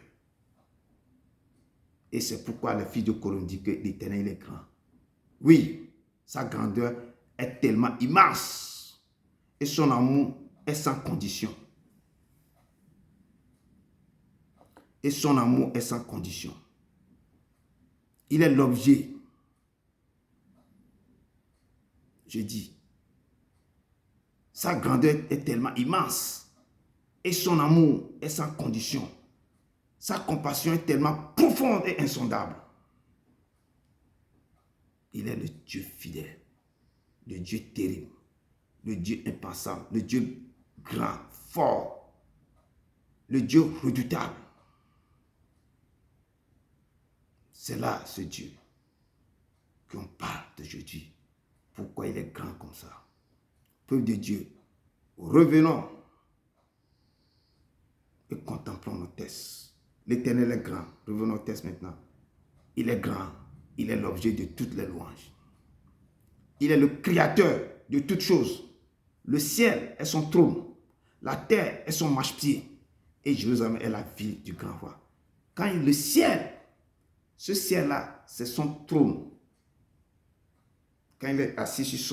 A: Et c'est pourquoi les fils de Corinthe disent que l'Éternel est grand. Oui, sa grandeur est tellement immense. Et son amour est sans condition. Et son amour est sans condition. Il est l'objet. Je dis, sa grandeur est tellement immense. Et son amour est sans condition. Sa compassion est tellement profonde et insondable. Il est le Dieu fidèle, le Dieu terrible, le Dieu impensable, le Dieu grand, fort, le Dieu redoutable. C'est là ce Dieu qu'on parle d'aujourd'hui. Pourquoi il est grand comme ça? Peuple de Dieu, revenons et contemplons nos tests. L'Éternel est grand. Revenons au texte maintenant. Il est grand. Il est l'objet de toutes les louanges. Il est le créateur de toutes choses. Le ciel est son trône. La terre est son marchepied. Et Jérusalem est la ville du grand roi. Quand le ciel, ce ciel-là, c'est son trône. Quand il est assis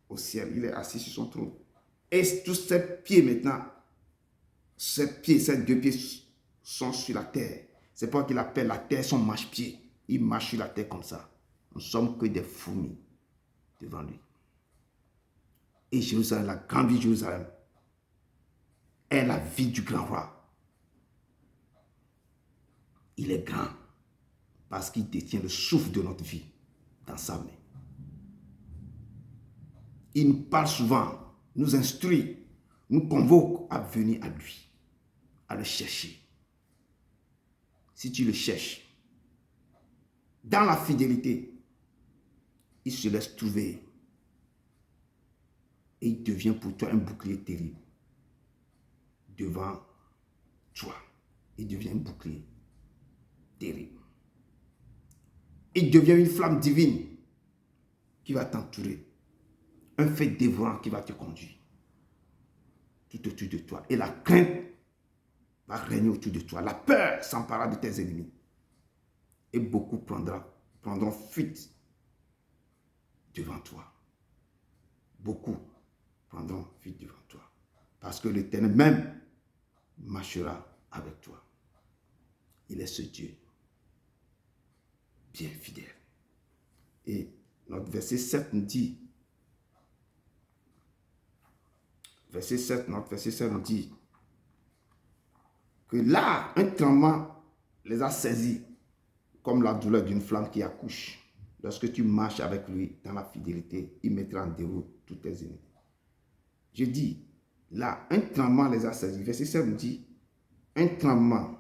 A: au ciel, il est assis sur son trône. Et tous ses pieds maintenant, ces deux pieds sont sur la terre. C'est pourquoi qu'il appelle la terre son marche-pied. Il marche sur la terre comme ça. Nous sommes que des fourmis devant lui. Et Jérusalem, la grande ville de Jérusalem, est la ville du grand roi. Il est grand parce qu'il détient le souffle de notre vie dans sa main. Il nous parle souvent, nous instruit, nous convoque à venir à lui, à le chercher. Si tu le cherches, dans la fidélité, il se laisse trouver et il devient pour toi un bouclier terrible devant toi. Il devient un bouclier terrible. Il devient une flamme divine qui va t'entourer, un fait dévorant qui va te conduire tout autour de toi. Et la crainte va régner autour de toi. La peur s'emparera de tes ennemis. Et beaucoup prendront fuite devant toi. Beaucoup prendront fuite devant toi. Parce que l'Éternel même marchera avec toi. Il est ce Dieu bien fidèle. Et notre verset 7 nous dit, notre verset 7 nous dit que là, un tremblement les a saisis comme la douleur d'une flamme qui accouche. Lorsque tu marches avec lui dans la fidélité, il mettra en déroute tous tes ennemis. Je dis, là, un tremblement les a saisis. Verset 7 nous dit, un tremblement.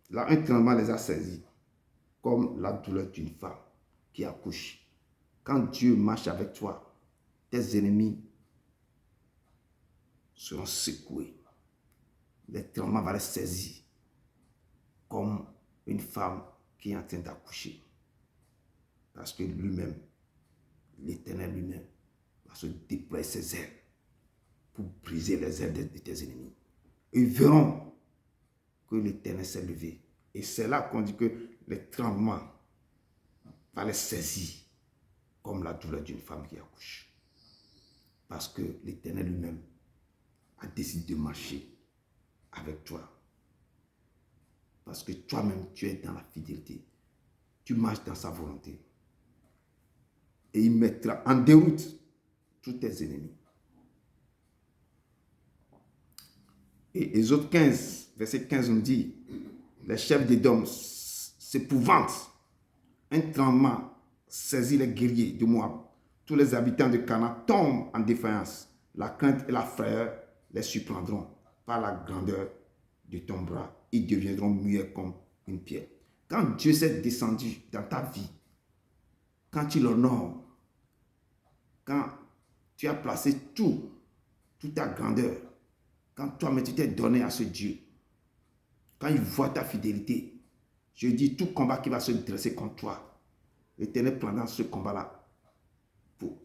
A: Là, un tremblement les a saisis comme la douleur d'une femme qui accouche. Quand Dieu marche avec toi, tes ennemis seront secoués. Les tremblements vont les saisir comme une femme qui est en train d'accoucher. Parce que lui-même, l'Éternel lui-même, va se déployer ses ailes pour briser les ailes de tes ennemis. Ils verront que l'Éternel s'est levé. Et c'est là qu'on dit que les tremblements va les saisir comme la douleur d'une femme qui accouche. Parce que l'Éternel lui-même a décidé de marcher avec toi. Parce que toi-même, tu es dans la fidélité. Tu marches dans sa volonté. Et il mettra en déroute tous tes ennemis. Et Exode 15, verset 15, on dit, les chefs d'Édom s'épouvantent. Un tremblement saisit les guerriers de Moab. Tous les habitants de Canaan tombent en défaillance. La crainte et la frayeur les surprendront par la grandeur de ton bras. Ils deviendront muets comme une pierre. Quand Dieu s'est descendu dans ta vie, quand tu l'honores, quand tu as placé toute ta grandeur, quand toi-même tu t'es donné à ce Dieu, quand il voit ta fidélité, je dis tout combat qui va se dresser contre toi, l'Éternel prendra ce combat-là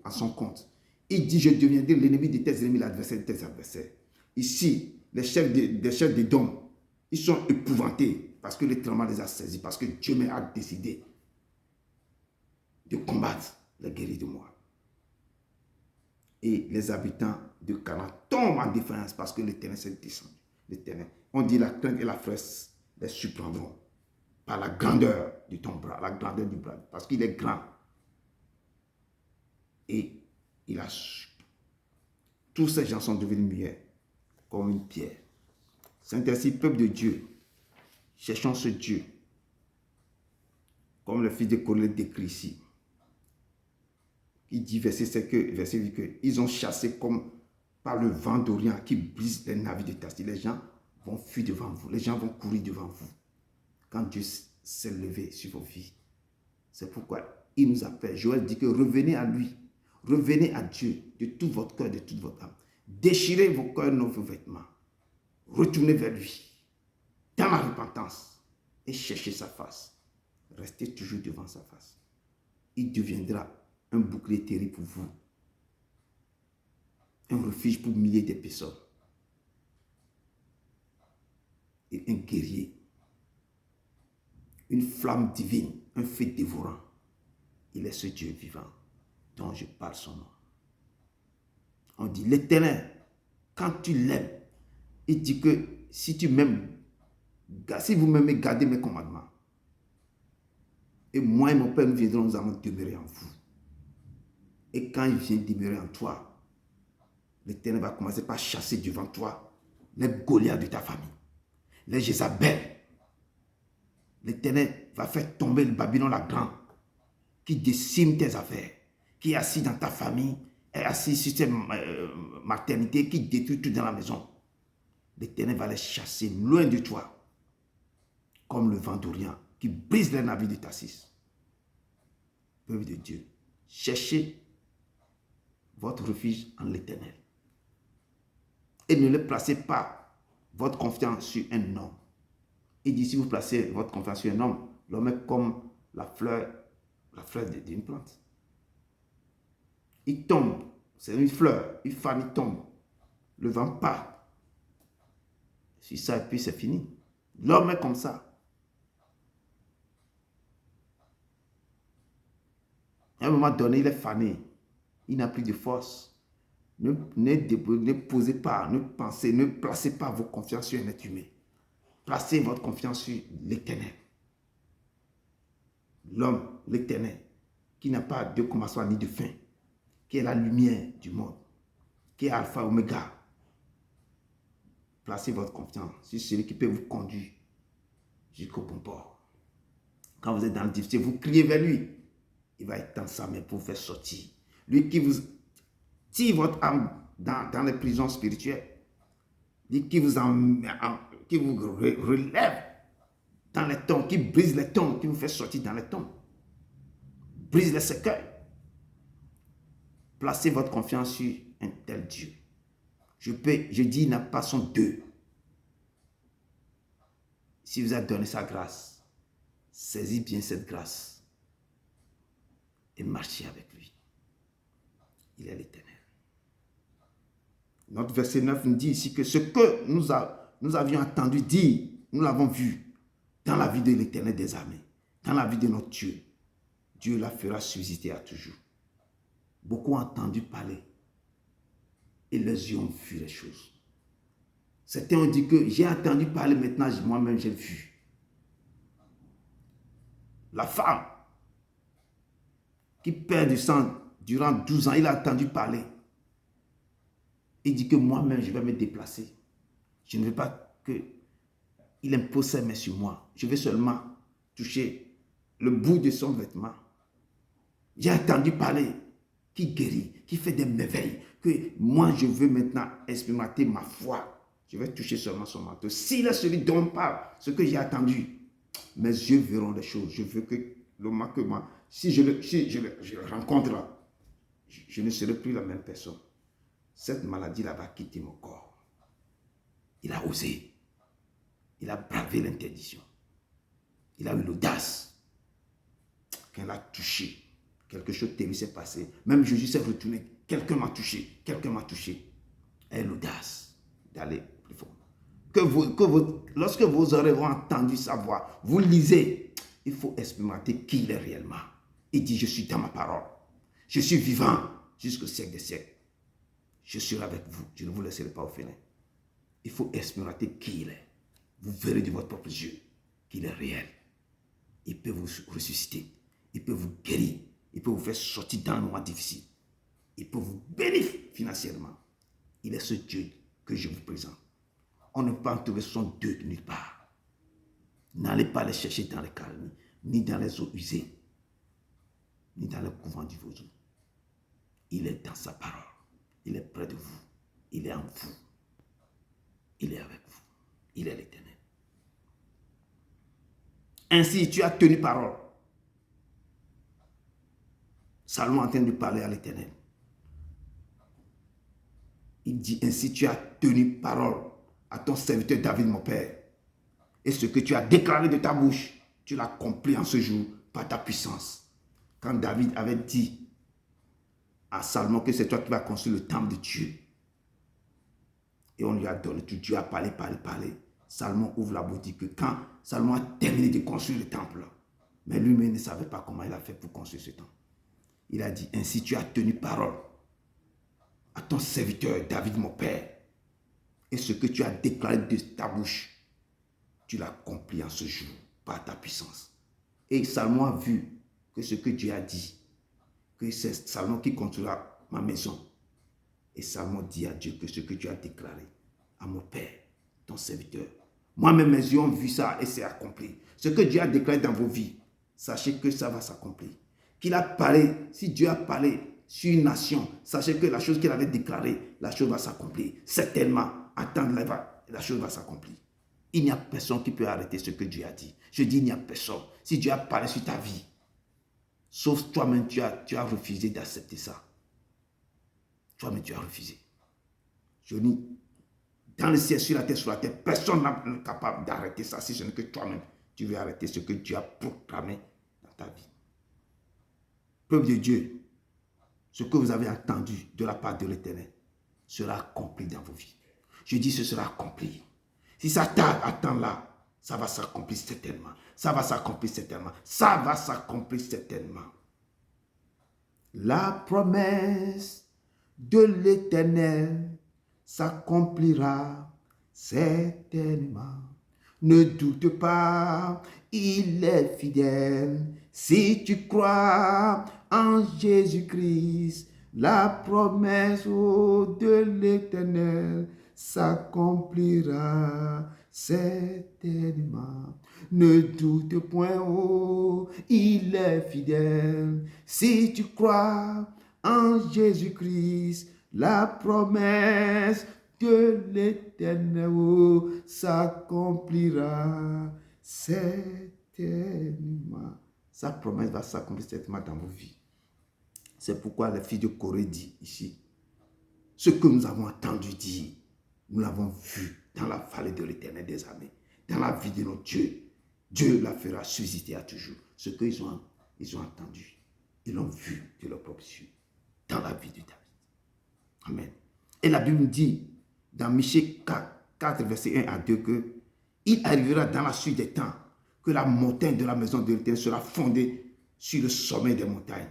A: à son compte. Il dit, je deviendrai l'ennemi de tes ennemis, l'adversaire de tes adversaires. Ici, les chefs d'Édom, ils sont épouvantés parce que le tremblement les a saisis, parce que Dieu m'a décidé de combattre les guerriers de moi. Et les habitants de Canaan tombent en défaillance parce que l'Éternel s'est descendu. L'Éternel, on dit la crainte et la frayeur les surprendront par la grandeur de ton bras, la grandeur du bras, parce qu'il est grand. Et il a su. Tous ces gens sont devenus muets comme une pierre. C'est ainsi, peuple de Dieu, cherchons ce Dieu, comme le fils de Corée décrit ici. Il dit, verset 8, que ils ont chassé comme par le vent d'Orient qui brise les navires de Tarsis. Les gens vont fuir devant vous, les gens vont courir devant vous. Quand Dieu s'est levé sur vos vies, c'est pourquoi il nous appelle. Joël dit que revenez à lui, revenez à Dieu de tout votre cœur, de toute votre âme. Déchirez vos cœurs, vos vêtements. Retournez vers lui, dans la repentance, et cherchez sa face. Restez toujours devant sa face. Il deviendra un bouclier terrible pour vous, un refuge pour milliers de personnes, et un guerrier, une flamme divine, un feu dévorant. Il est ce Dieu vivant dont je parle son nom. On dit l'Éternel, quand tu l'aimes, il dit que si tu m'aimes, si vous m'aimez, gardez mes commandements. Et moi et mon Père, nous viendrons, nous allons demeurer en vous. Et quand il vient demeurer en toi, l'Éternel va commencer par chasser devant toi les Goliaths de ta famille, les Jézabel. L'Éternel va faire tomber le Babylone la grande, qui décime tes affaires, qui est assis dans ta famille, est assis sur tes maternités, qui détruit tout dans la maison. L'Éternel va les chasser loin de toi, comme le vent d'Orient, qui brise les navires de Tarsis. Peuple de Dieu, cherchez votre refuge en l'Éternel. Et ne le placez pas votre confiance sur un homme. Il dit, si vous placez votre confiance sur un homme, l'homme est comme la fleur d'une plante. Il tombe, c'est une fleur, il fane, il tombe. Le vent part. Si ça, et puis c'est fini. L'homme est comme ça. À un moment donné, il est fané. Il n'a plus de force. Ne posez pas, ne pensez, ne placez pas vos confiances sur un être humain. Placez votre confiance sur l'Éternel. L'homme, l'Éternel, qui n'a pas de commencement ni de fin, qui est la lumière du monde, qui est Alpha et Oméga. Placez votre confiance sur celui qui peut vous conduire jusqu'au bon port. Quand vous êtes dans le difficile, vous criez vers lui. Il va étendre sa main pour vous faire sortir. Lui qui vous tire votre âme dans les prisons spirituelles. Lui qui vous relève dans les tombes, qui brise les tombes, qui vous fait sortir dans les tombes. Brise les cercueils. Placez votre confiance sur un tel Dieu. Je dis, il n'a pas son deux. Si vous avez donné sa grâce, saisis bien cette grâce et marchez avec lui. Il est l'Éternel. Notre verset 9 nous dit ici que ce que nous avions entendu dire, Nous l'avons vu dans la vie de l'Éternel des armées, dans la vie de notre Dieu. Dieu la fera subsister à toujours. Beaucoup ont entendu parler et les yeux ont vu les choses. Certains ont dit que j'ai entendu parler, maintenant moi-même j'ai vu. La femme qui perd du sang durant 12 ans, il a entendu parler. Il dit que moi-même je vais me déplacer. Je ne veux pas qu'il impose ses mains sur moi. Je vais seulement toucher le bout de son vêtement. J'ai entendu parler qui guérit, qui fait des merveilles, que moi je veux maintenant expérimenter ma foi. Je vais toucher seulement son manteau. S'il est celui dont on parle, ce que j'ai attendu, mes yeux verront les choses. Je veux que le moment que moi, si je le rencontre là, je ne serai plus la même personne. Cette maladie-là va quitter mon corps. Il a osé. Il a bravé l'interdiction. Il a eu l'audace. Quand il a touché, quelque chose de terrible s'est passé. Même Jésus s'est retourné. Quelqu'un m'a touché. Quelqu'un m'a touché. Et l'audace d'aller plus fort. Lorsque vos oreilles ont entendu sa voix, vous lisez. Il faut expérimenter qui il est réellement. Il dit, je suis dans ma parole. Je suis vivant jusqu'au siècle des siècles. Je serai avec vous. Je ne vous laisserai pas au félin. Il faut expérimenter qui il est. Vous verrez de votre propre yeux qu'il est réel. Il peut vous ressusciter. Il peut vous guérir. Il peut vous faire sortir dans un moment difficile. Il peut vous bénir financièrement. Il est ce Dieu que je vous présente. On ne peut en trouver son Dieu nulle part. N'allez pas les chercher dans les calmes, ni dans les eaux usées, ni dans le couvent du vaudou. Il est dans sa parole. Il est près de vous. Il est en vous. Il est avec vous. Il est l'Éternel. Ainsi, tu as tenu parole. Salomon est en train de parler à l'Éternel. Il dit, ainsi tu as tenu parole à ton serviteur David, mon père. Et ce que tu as déclaré de ta bouche, tu l'as accompli en ce jour par ta puissance. Quand David avait dit à Salomon que c'est toi qui vas construire le temple de Dieu. Et on lui a donné tout. Dieu a parlé. Salomon ouvre la boutique. Quand Salomon a terminé de construire le temple, mais lui-même ne savait pas comment il a fait pour construire ce temple. Il a dit, ainsi tu as tenu parole à ton serviteur David, mon père. Et ce que tu as déclaré de ta bouche, tu l'as accompli en ce jour par ta puissance. Et Salomon a vu que ce que Dieu a dit, que c'est Salomon qui construira ma maison. Et Salomon dit à Dieu que ce que tu as déclaré à mon père, ton serviteur. Moi-même, mes yeux ont vu ça et c'est accompli. Ce que Dieu a déclaré dans vos vies, sachez que ça va s'accomplir. Qu'il a parlé, si Dieu a parlé sur une nation, sachez que la chose qu'il avait déclarée, la chose va s'accomplir. Certainement, attendre la chose va s'accomplir. Il n'y a personne qui peut arrêter ce que Dieu a dit. Je dis, il n'y a personne. Si Dieu a parlé sur ta vie, sauf toi-même, tu as refusé d'accepter ça. Toi-même, tu as refusé. Je dis, dans le ciel, sur la terre, personne n'est capable d'arrêter ça si ce n'est que toi-même, tu veux arrêter ce que Dieu a proclamé dans ta vie. Peuple de Dieu, ce que vous avez entendu de la part de l'Éternel sera accompli dans vos vies. Je dis, ce sera accompli. Si ça tarde, attends là, ça va s'accomplir certainement. Ça va s'accomplir certainement. Ça va s'accomplir certainement. La promesse de l'Éternel s'accomplira certainement. Ne doute pas, il est fidèle. Si tu crois en Jésus-Christ, la promesse de l'Éternel s'accomplira certainement. Ne doute point, oh, il est fidèle. Si tu crois en Jésus-Christ, la promesse de l'Éternel s'accomplira certainement. Sa promesse va s'accomplir certainement dans vos vies. C'est pourquoi la fille de Corée dit ici, ce que nous avons entendu dire, nous l'avons vu dans la vallée de l'Éternel des armées, dans la vie de notre Dieu. Dieu la fera susciter à toujours. Ce qu'ils ont entendu, ils l'ont vu de leur propre yeux, dans la vie de David. Amen. Et la Bible dit, dans Michée 4, verset 1 à 2, que il arrivera dans la suite des temps que la montagne de la maison de l'Éternel sera fondée sur le sommet des montagnes,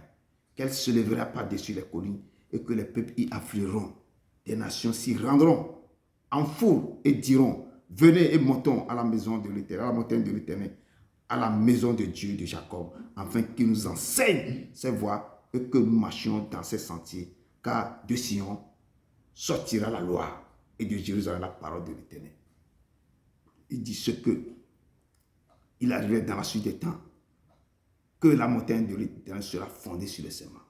A: qu'elle se lèvera par-dessus les collines et que les peuples y afflueront. Des nations s'y rendront en foule et diront, venez et montons à la maison de l'Éternel, à la montagne de l'Éternel, à la maison de Dieu de Jacob, afin qu'il nous enseigne ses voies et que nous marchions dans ses sentiers, car de Sion sortira la loi et de Jérusalem la parole de l'Éternel. Il dit ce que il arrivait dans la suite des temps, que la montagne de l'Éternel sera fondée sur les séments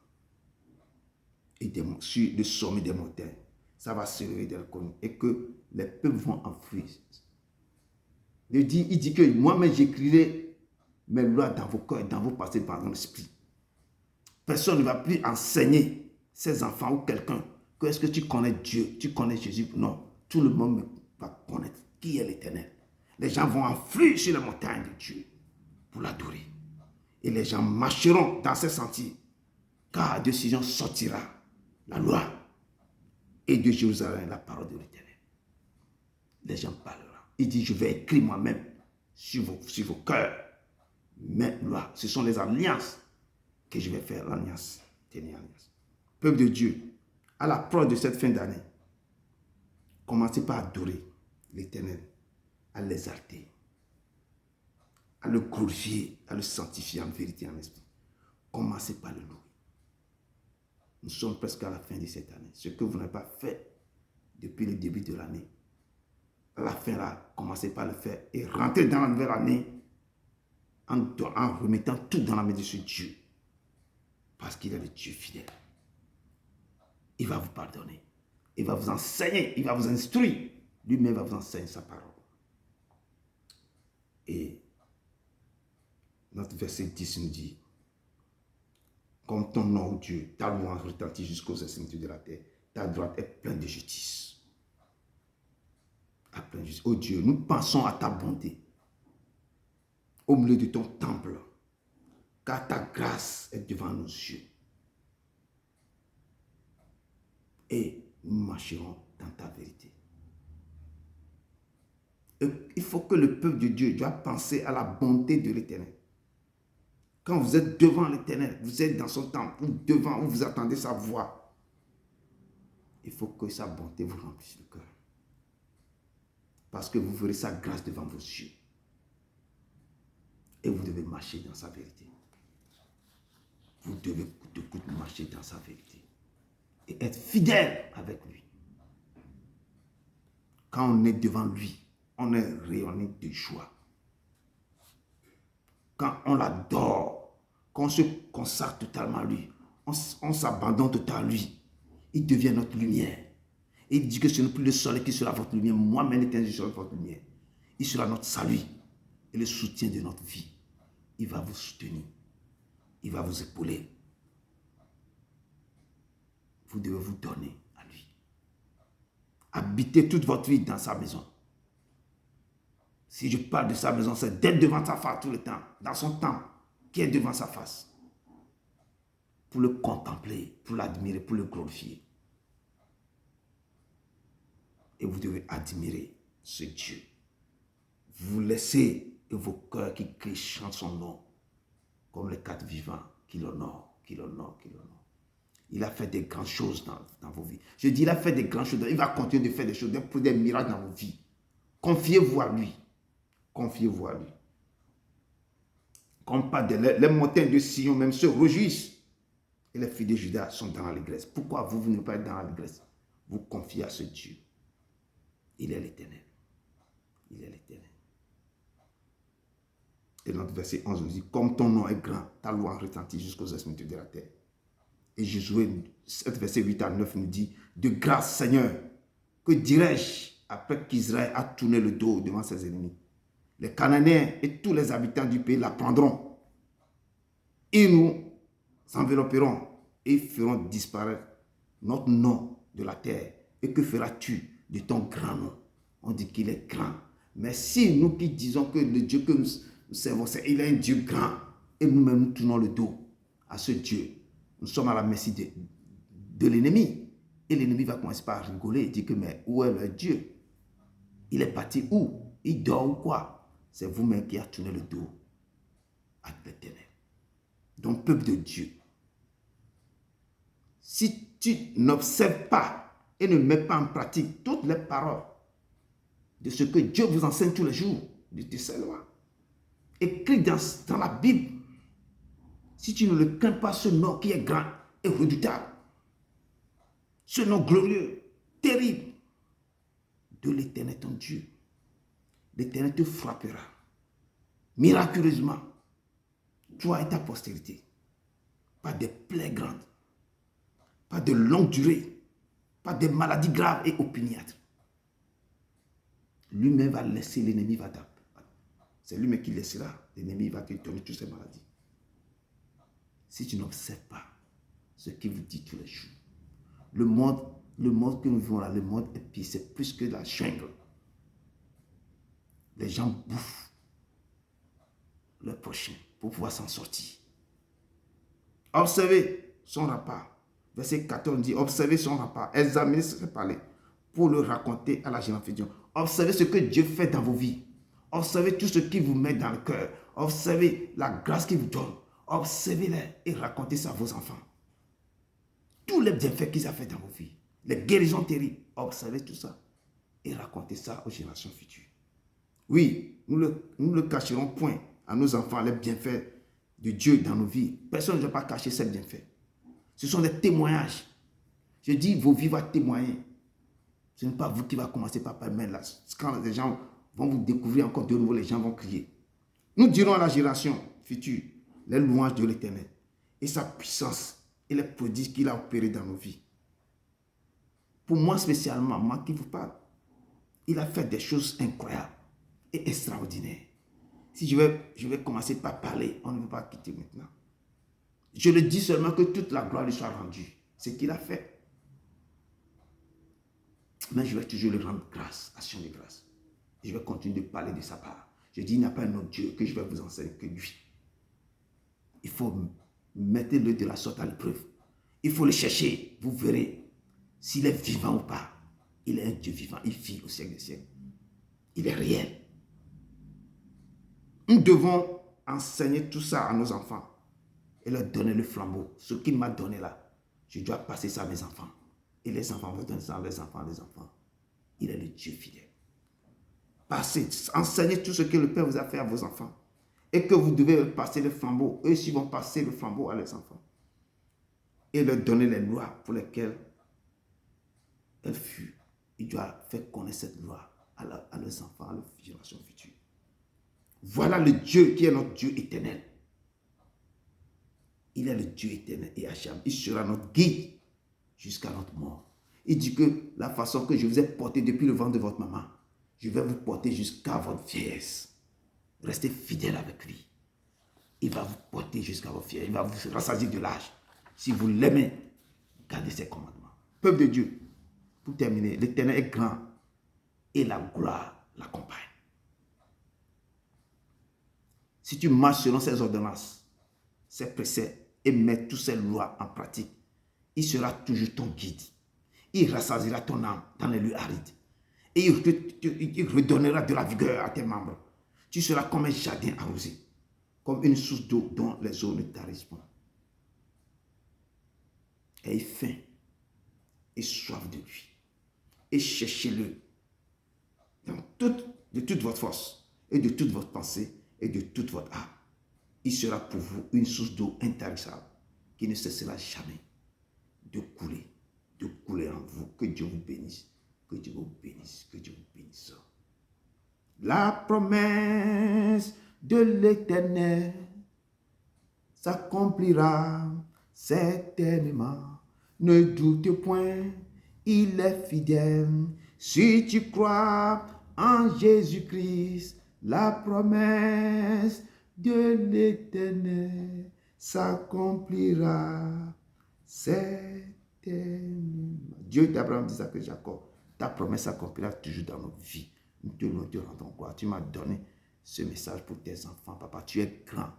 A: et sur le sommet des montagnes. Ça va se lever de la colline et que les peuples vont enfuir. Il dit que moi-même j'écrirai mes lois dans vos cœurs, dans vos pensées, par mon esprit. Personne ne va plus enseigner ses enfants ou quelqu'un que est-ce que tu connais Dieu, tu connais Jésus. Non, tout le monde va connaître qui est l'Éternel. Les gens vont enfuir sur la montagne de Dieu pour l'adorer. Et les gens marcheront dans ses sentiers, car de Sion sortira la loi et de Jérusalem la parole de l'Éternel. Les gens parleront. Il dit, je vais écrire moi-même sur vos cœurs mes lois. Ce sont les alliances que je vais faire, l'alliance, tenir alliance. Peuple de Dieu, à l'approche de cette fin d'année, commencez par adorer l'Éternel, à l'exalter, à le glorifier, à le sanctifier en vérité, en esprit. Commencez par le louer. Nous sommes presque à la fin de cette année. Ce que vous n'avez pas fait depuis le début de l'année, à la fin là, commencez par le faire et rentrez dans la nouvelle année en remettant tout dans la main de ce Dieu. Parce qu'il est le Dieu fidèle. Il va vous pardonner. Il va vous enseigner. Il va vous instruire. Lui-même va vous enseigner sa parole. Et notre verset 10 nous dit, comme ton nom, Dieu, ta louange retentit jusqu'aux extrémités de la terre, ta droite est pleine de justice. Oh Dieu, nous pensons à ta bonté au milieu de ton temple, car ta grâce est devant nos yeux. Et nous marcherons dans ta vérité. Et il faut que le peuple de Dieu doit penser à la bonté de l'Éternel. Quand vous êtes devant l'Éternel, vous êtes dans son temple, ou devant, où vous attendez sa voix, il faut que sa bonté vous remplisse le cœur. Parce que vous verrez sa grâce devant vos yeux. Et vous devez marcher dans sa vérité. Vous devez marcher dans sa vérité. Et être fidèle avec lui. Quand on est devant lui, on est rayonné de joie. Quand on l'adore, quand on se consacre totalement à lui, on s'abandonne totalement à lui, il devient notre lumière. Et il dit que ce n'est plus le soleil qui sera votre lumière, moi-même l'Éternel, je serai votre lumière. Il sera notre salut et le soutien de notre vie. Il va vous soutenir. Il va vous épauler. Vous devez vous donner à lui. Habitez toute votre vie dans sa maison. Si je parle de sa maison, c'est d'être devant sa face tout le temps, dans son temple, qui est devant sa face. Pour le contempler, pour l'admirer, pour le glorifier. Et vous devez admirer ce Dieu. Vous laissez vos cœurs qui crient, chantent son nom, comme les quatre vivants qui l'honorent, qui l'honorent, qui l'honorent. Il a fait des grandes choses dans vos vies. Je dis, il a fait des grandes choses. Il va continuer de faire des choses, des miracles dans vos vies. Confiez-vous à lui. Confiez-vous à lui. Comme pas les montagnes de Sion même se réjouissent. Et les filles de Juda sont dans l'allégresse. Pourquoi vous ne pas être dans l'allégresse? Vous confiez à ce Dieu. Il est l'Éternel. Il est l'Éternel. Et notre verset 11 nous dit, comme ton nom est grand, ta loi retentit jusqu'aux extrémités de la terre. Et Josué, verset 8 à 9 nous dit, de grâce Seigneur, que dirais-je après qu'Israël a tourné le dos devant ses ennemis? Les Cananéens et tous les habitants du pays la prendront. Ils nous envelopperont et feront disparaître notre nom de la terre. Et que feras-tu de ton grand nom? On dit qu'il est grand. Mais si nous qui disons que le Dieu que nous servons, il est un Dieu grand, et nous-mêmes nous tournons le dos à ce Dieu, nous sommes à la merci de l'ennemi. Et l'ennemi va commencer par rigoler et dire que mais où est le Dieu? Il est parti où? il dort ou quoi? C'est vous-même qui avez tourné le dos à l'Éternel. Donc, peuple de Dieu, si tu n'observes pas et ne mets pas en pratique toutes les paroles de ce que Dieu vous enseigne tous les jours, de ses lois, écrit dans la Bible, si tu ne le crains pas, ce nom qui est grand et redoutable, ce nom glorieux, terrible, de l'Éternel ton Dieu, l'Éternel te frappera miraculeusement, toi et ta postérité, par des plaies grandes, pas de longue durée, pas de maladies graves et opiniâtres. Lui-même va laisser, l'ennemi va taper. C'est lui-même qui laissera, l'ennemi va te donner toutes ces maladies. Si tu n'observes pas ce qu'il vous dit tous les jours. Le monde que nous vivons là, le monde est pire, c'est plus que la jungle. Les gens bouffent leur prochain pour pouvoir s'en sortir. Observez son repas. Verset 14 dit, observez son repas, examinez ses palais pour le raconter à la génération. Observez ce que Dieu fait dans vos vies. Observez tout ce qu'il vous met dans le cœur. Observez la grâce qu'il vous donne. Observez-les et racontez ça à vos enfants. Tous les bienfaits qu'il a fait dans vos vies. Les guérisons terribles. Observez tout ça et racontez ça aux générations futures. Oui, nous ne le cacherons point à nos enfants, les bienfaits de Dieu dans nos vies. Personne ne va pas cacher ces bienfaits. Ce sont des témoignages. Je dis, vos vies vont témoigner. Ce n'est pas vous qui va commencer par permettre là. Quand les gens vont vous découvrir encore de nouveau, les gens vont crier. Nous dirons à la génération future les louanges de l'Éternel et sa puissance et les prodiges qu'il a opérés dans nos vies. Pour moi spécialement, moi qui vous parle, il a fait des choses incroyables et extraordinaires. Si je vais commencer par parler, on ne va pas quitter maintenant. Je le dis seulement que toute la gloire lui soit rendue. C'est ce qu'il a fait. Mais je vais toujours lui rendre grâce, action de grâce. Je vais continuer de parler de sa part. Je dis, il n'y a pas un autre Dieu que je vais vous enseigner que lui. Il faut mettre-le de la sorte à l'épreuve. Il faut le chercher. Vous verrez s'il est vivant ou pas. Il est un Dieu vivant. Il vit au siècle des siècles. Il est réel. Nous devons enseigner tout ça à nos enfants et leur donner le flambeau. Ce qu'il m'a donné là, je dois passer ça à mes enfants. Et les enfants vont donner ça à les enfants, les enfants. Il est le Dieu fidèle. Passez, enseignez tout ce que le Père vous a fait à vos enfants. Et que vous devez passer le flambeau. Eux aussi vont passer le flambeau à leurs enfants. Et leur donner les lois pour lesquelles elles furent. Ils doivent faire connaître cette loi à leurs enfants, à leurs générations futures. Voilà le Dieu qui est notre Dieu éternel. Il est le Dieu éternel et Hacham. Il sera notre guide jusqu'à notre mort. Il dit que la façon que je vous ai porté depuis le ventre de votre maman, je vais vous porter jusqu'à votre vieillesse. Restez fidèle avec lui. Il va vous porter jusqu'à votre vieillesse. Il va vous rassasier de l'âge. Si vous l'aimez, gardez ses commandements. Peuple de Dieu, pour terminer, l'Éternel est grand et la gloire l'accompagne. Si tu marches selon ses ordonnances, ses préceptes et mets toutes ses lois en pratique, il sera toujours ton guide. Il rassasiera ton âme dans les lieux arides. Et il redonnera de la vigueur à tes membres. Tu seras comme un jardin arrosé, comme une source d'eau dont les eaux ne tarissent pas. Ayez faim et soif de lui. Et cherchez-le de toute votre force et de toute votre pensée et de toute votre âme. Il sera pour vous une source d'eau intarissable qui ne cessera jamais de couler en vous. Que Dieu vous bénisse, que Dieu vous bénisse, que Dieu vous bénisse. La promesse de l'Éternel s'accomplira certainement. Ne doute point, il est fidèle. Si tu crois en Jésus-Christ, la promesse de l'Éternel s'accomplira certainement. Dieu d'Abraham dit à Jacob, ta promesse s'accomplira toujours dans notre vie. Nous te rendons gloire. Tu m'as donné ce message pour tes enfants. Papa, tu es grand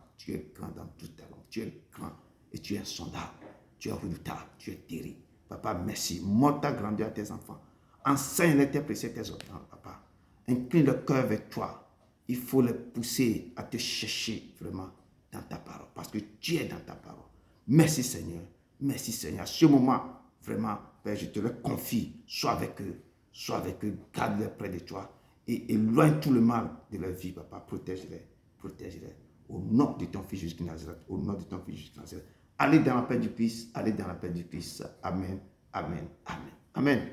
A: dans tout talent. Tu es grand et tu es insondable. Tu es redoutable, tu es terrible. Papa, merci. Montre ta grandeur à tes enfants. Enseigne-les tes préceptes, tes ordonnances, papa. incline le cœur vers toi. Il faut les pousser à te chercher vraiment dans ta parole, parce que tu es dans ta parole. Merci Seigneur, merci Seigneur. À ce moment, vraiment, Père, je te le confie. Sois avec eux, garde-les près de toi et éloigne tout le mal de leur vie, papa. Protège-les, protège-les. Au nom de ton Fils Jésus Nazareth, au nom de ton Fils Jésus Nazareth. Allez dans la paix du Christ, allez dans la paix du Christ. Amen, amen, amen, amen.